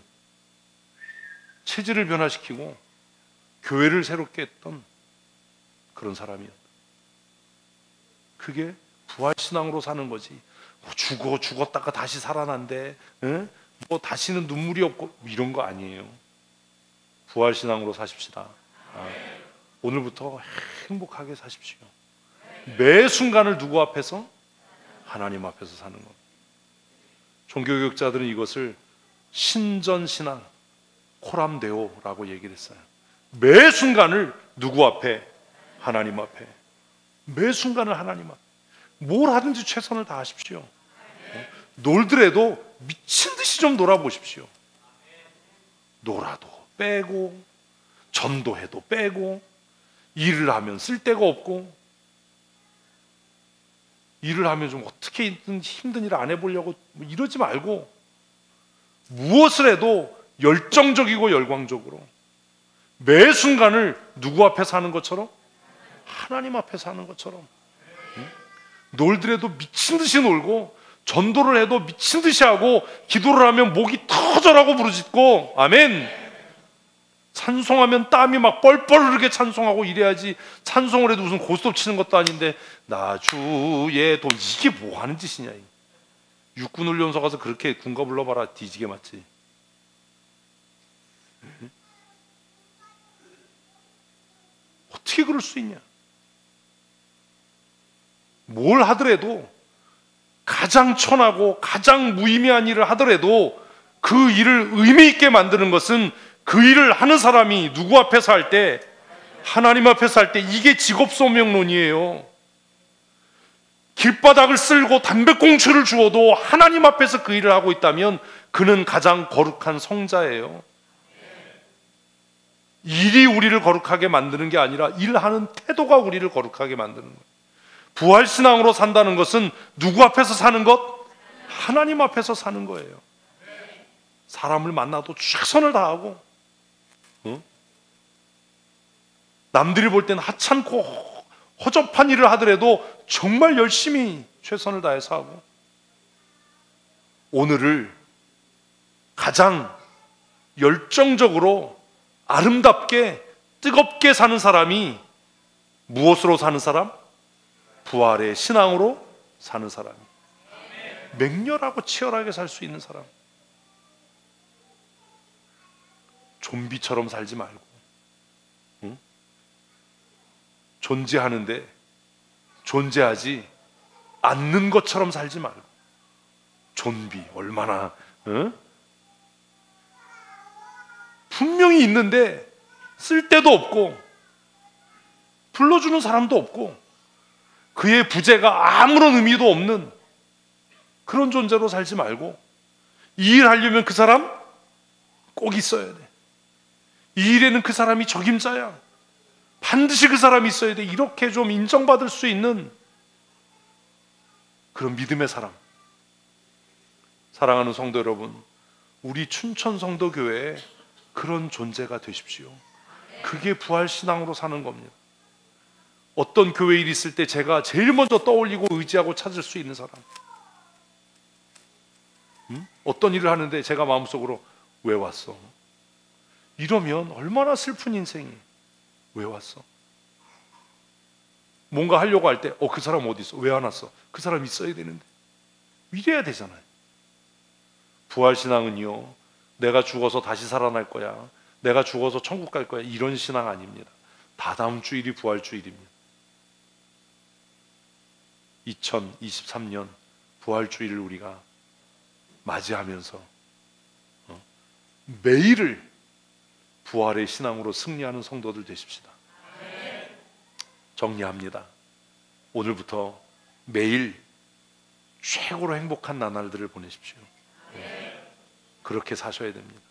체질을 변화시키고 교회를 새롭게 했던 그런 사람이었다. 그게 부활신앙으로 사는 거지. 죽었다가 다시 살아난대, 뭐 다시는 눈물이 없고 이런 거 아니에요. 부활신앙으로 사십시다. 오늘부터 행복하게 사십시오. 매 순간을 누구 앞에서? 하나님 앞에서 사는 것. 종교교육자들은 이것을 신전신앙, 코람데오라고 얘기를 했어요. 매 순간을 누구 앞에? 하나님 앞에. 매 순간을 하나님 앞에. 뭘 하든지 최선을 다하십시오. 놀더라도 미친 듯이 좀 놀아보십시오. 놀아도 빼고, 전도해도 빼고, 일을 하면 쓸데가 없고, 일을 하면 좀 어떻게 힘든 일을 안 해보려고 이러지 말고, 무엇을 해도 열정적이고 열광적으로 매 순간을 누구 앞에 사는 것처럼? 하나님 앞에 사는 것처럼. 놀더라도 미친 듯이 놀고, 전도를 해도 미친 듯이 하고, 기도를 하면 목이 터져라고 부르짖고, 아멘. 찬송하면 땀이 막 뻘뻘 흐르게 찬송하고 이래야지. 찬송을 해도 무슨 고스톱 치는 것도 아닌데 나 주의 도, 이게 뭐 하는 짓이냐. 육군 훈련소 가서 그렇게 군가 불러봐라, 뒤지게 맞지. 어떻게 그럴 수 있냐. 뭘 하더라도, 가장 천하고 가장 무의미한 일을 하더라도 그 일을 의미 있게 만드는 것은 그 일을 하는 사람이 누구 앞에서 할 때? 하나님 앞에서 할 때. 이게 직업소명론이에요. 길바닥을 쓸고 담배꽁초를 주워도 하나님 앞에서 그 일을 하고 있다면 그는 가장 거룩한 성자예요. 일이 우리를 거룩하게 만드는 게 아니라 일하는 태도가 우리를 거룩하게 만드는 거예요. 부활신앙으로 산다는 것은 누구 앞에서 사는 것? 하나님 앞에서 사는 거예요. 사람을 만나도 최선을 다하고, 남들이 볼 때는 하찮고 허접한 일을 하더라도 정말 열심히 최선을 다해서 하고, 오늘을 가장 열정적으로 아름답게 뜨겁게 사는 사람이 무엇으로 사는 사람? 부활의 신앙으로 사는 사람. 맹렬하고 치열하게 살 수 있는 사람. 좀비처럼 살지 말고, 존재하는데 존재하지 않는 것처럼 살지 말고. 좀비 얼마나 분명히 있는데 쓸데도 없고 불러주는 사람도 없고 그의 부재가 아무런 의미도 없는 그런 존재로 살지 말고, 이 일 하려면 그 사람 꼭 있어야 돼. 이 일에는 그 사람이 적임자야. 반드시 그 사람이 있어야 돼. 이렇게 좀 인정받을 수 있는 그런 믿음의 사람. 사랑하는 성도 여러분, 우리 춘천성도교회에 그런 존재가 되십시오. 그게 부활신앙으로 사는 겁니다. 어떤 교회 일 있을 때 제가 제일 먼저 떠올리고 의지하고 찾을 수 있는 사람. 어떤 일을 하는데 제가 마음속으로 왜 왔어? 이러면 얼마나 슬픈 인생이. 왜 왔어? 뭔가 하려고 할 때 그 사람 어디 있어? 왜 안 왔어? 그 사람 있어야 되는데. 이래야 되잖아요. 부활신앙은요, 내가 죽어서 다시 살아날 거야, 내가 죽어서 천국 갈 거야, 이런 신앙 아닙니다. 다다음 주일이 부활주일입니다. 2023년 부활주일을 우리가 맞이하면서 매일을 부활의 신앙으로 승리하는 성도들 되십시다. 정리합니다. 오늘부터 매일 최고로 행복한 나날들을 보내십시오. 그렇게 사셔야 됩니다.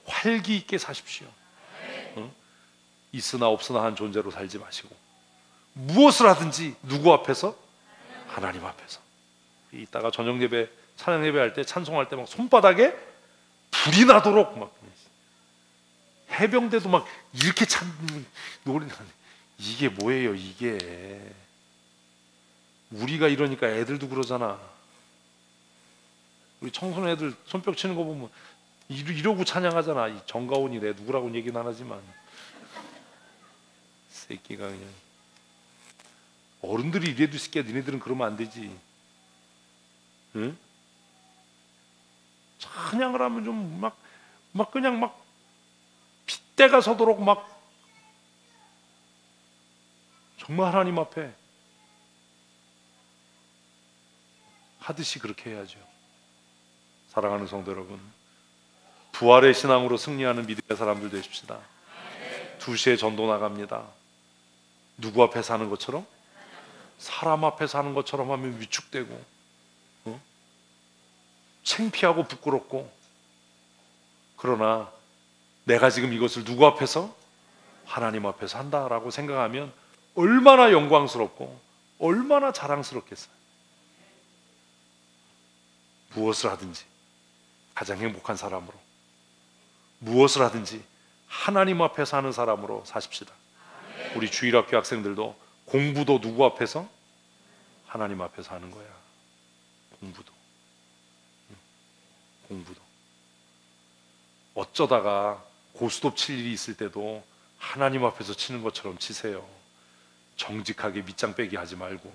활기 있게 사십시오. 있으나 없으나 한 존재로 살지 마시고, 무엇을 하든지 누구 앞에서? 하나님 앞에서. 이따가 저녁 예배, 찬양 예배 할 때, 찬송할 때 막 손바닥에 불이 나도록 막 해병대도 막 이렇게 노래. 이게 뭐예요? 이게 우리가 이러니까 애들도 그러잖아. 우리 청소년 애들 손뼉 치는 거 보면 이러고 찬양하잖아. 이 정가온이래, 누구라고는 얘기는 안 하지만 새끼가 그냥. 어른들이 이래도 새끼야, 니네들은 그러면 안 되지. 응? 찬양을 하면 좀 막 그냥 막 핏대가 서도록 막 정말 하나님 앞에 하듯이 그렇게 해야죠. 사랑하는 성도 여러분, 부활의 신앙으로 승리하는 믿음의 사람들 되십시다. 2시에 전도 나갑니다. 누구 앞에 사는 것처럼? 사람 앞에 사는 것처럼 하면 위축되고 창피하고 부끄럽고, 그러나 내가 지금 이것을 누구 앞에서? 하나님 앞에서 한다라고 생각하면 얼마나 영광스럽고 얼마나 자랑스럽겠어요. 무엇을 하든지 가장 행복한 사람으로, 무엇을 하든지 하나님 앞에서 하는 사람으로 사십시다. 우리 주일학교 학생들도 공부도 누구 앞에서? 하나님 앞에서 하는 거야. 공부도. 어쩌다가 고스톱 칠 일이 있을 때도 하나님 앞에서 치는 것처럼 치세요. 정직하게 밑장 빼기 하지 말고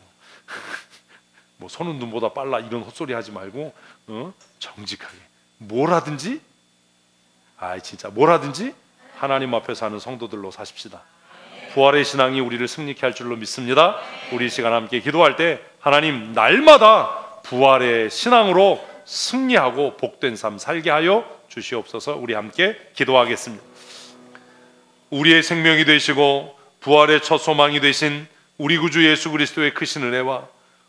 뭐 손은 눈보다 빨라 이런 헛소리 하지 말고 정직하게 뭐라든지 진짜 뭐라든지 하나님 앞에서 하는 성도들로 사십시다. 부활의 신앙이 우리를 승리케 할 줄로 믿습니다. 우리 이 시간 함께 기도할 때 하나님 날마다 부활의 신앙으로 승리하고 복된 삶 살게 하여 주시옵소서. 우리 함께 기도하겠습니다. 우리의 생명이 되시고 부활의 첫 소망이 되신 우리 구주 예수 그리스도의 크신 은혜와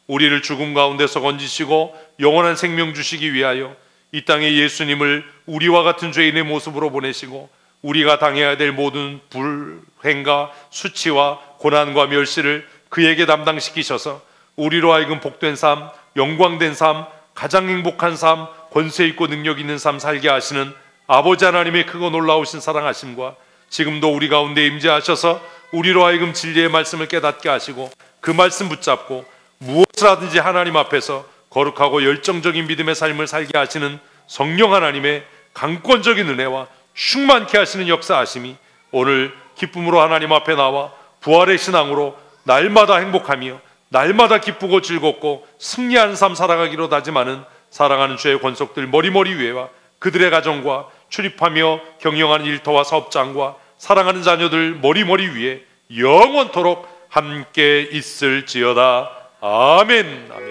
우리를 죽음 가운데서 건지시고 영원한 생명 주시기 위하여 이 땅에 예수님을 우리와 같은 죄인의 모습으로 보내시고 우리가 당해야 될 모든 불행과 수치와 고난과 멸시를 그에게 담당시키셔서 우리로 하여금 복된 삶, 영광된 삶, 가장 행복한 삶, 권세 있고 능력 있는 삶 살게 하시는 아버지 하나님의 크고 놀라우신 사랑하심과 지금도 우리 가운데 임재하셔서 우리로 하여금 진리의 말씀을 깨닫게 하시고 그 말씀 붙잡고 무엇을 하든지 하나님 앞에서 거룩하고 열정적인 믿음의 삶을 살게 하시는 성령 하나님의 강권적인 은혜와 충만케 하시는 역사하심이 오늘 기쁨으로 하나님 앞에 나와 부활의 신앙으로 날마다 행복하며 날마다 기쁘고 즐겁고 승리하는 삶 살아가기로 다짐하는 사랑하는 주의 권속들 머리머리 위에와 그들의 가정과 출입하며 경영하는 일터와 사업장과 사랑하는 자녀들 머리머리 위에 영원토록 함께 있을지어다. 아멘. 아멘.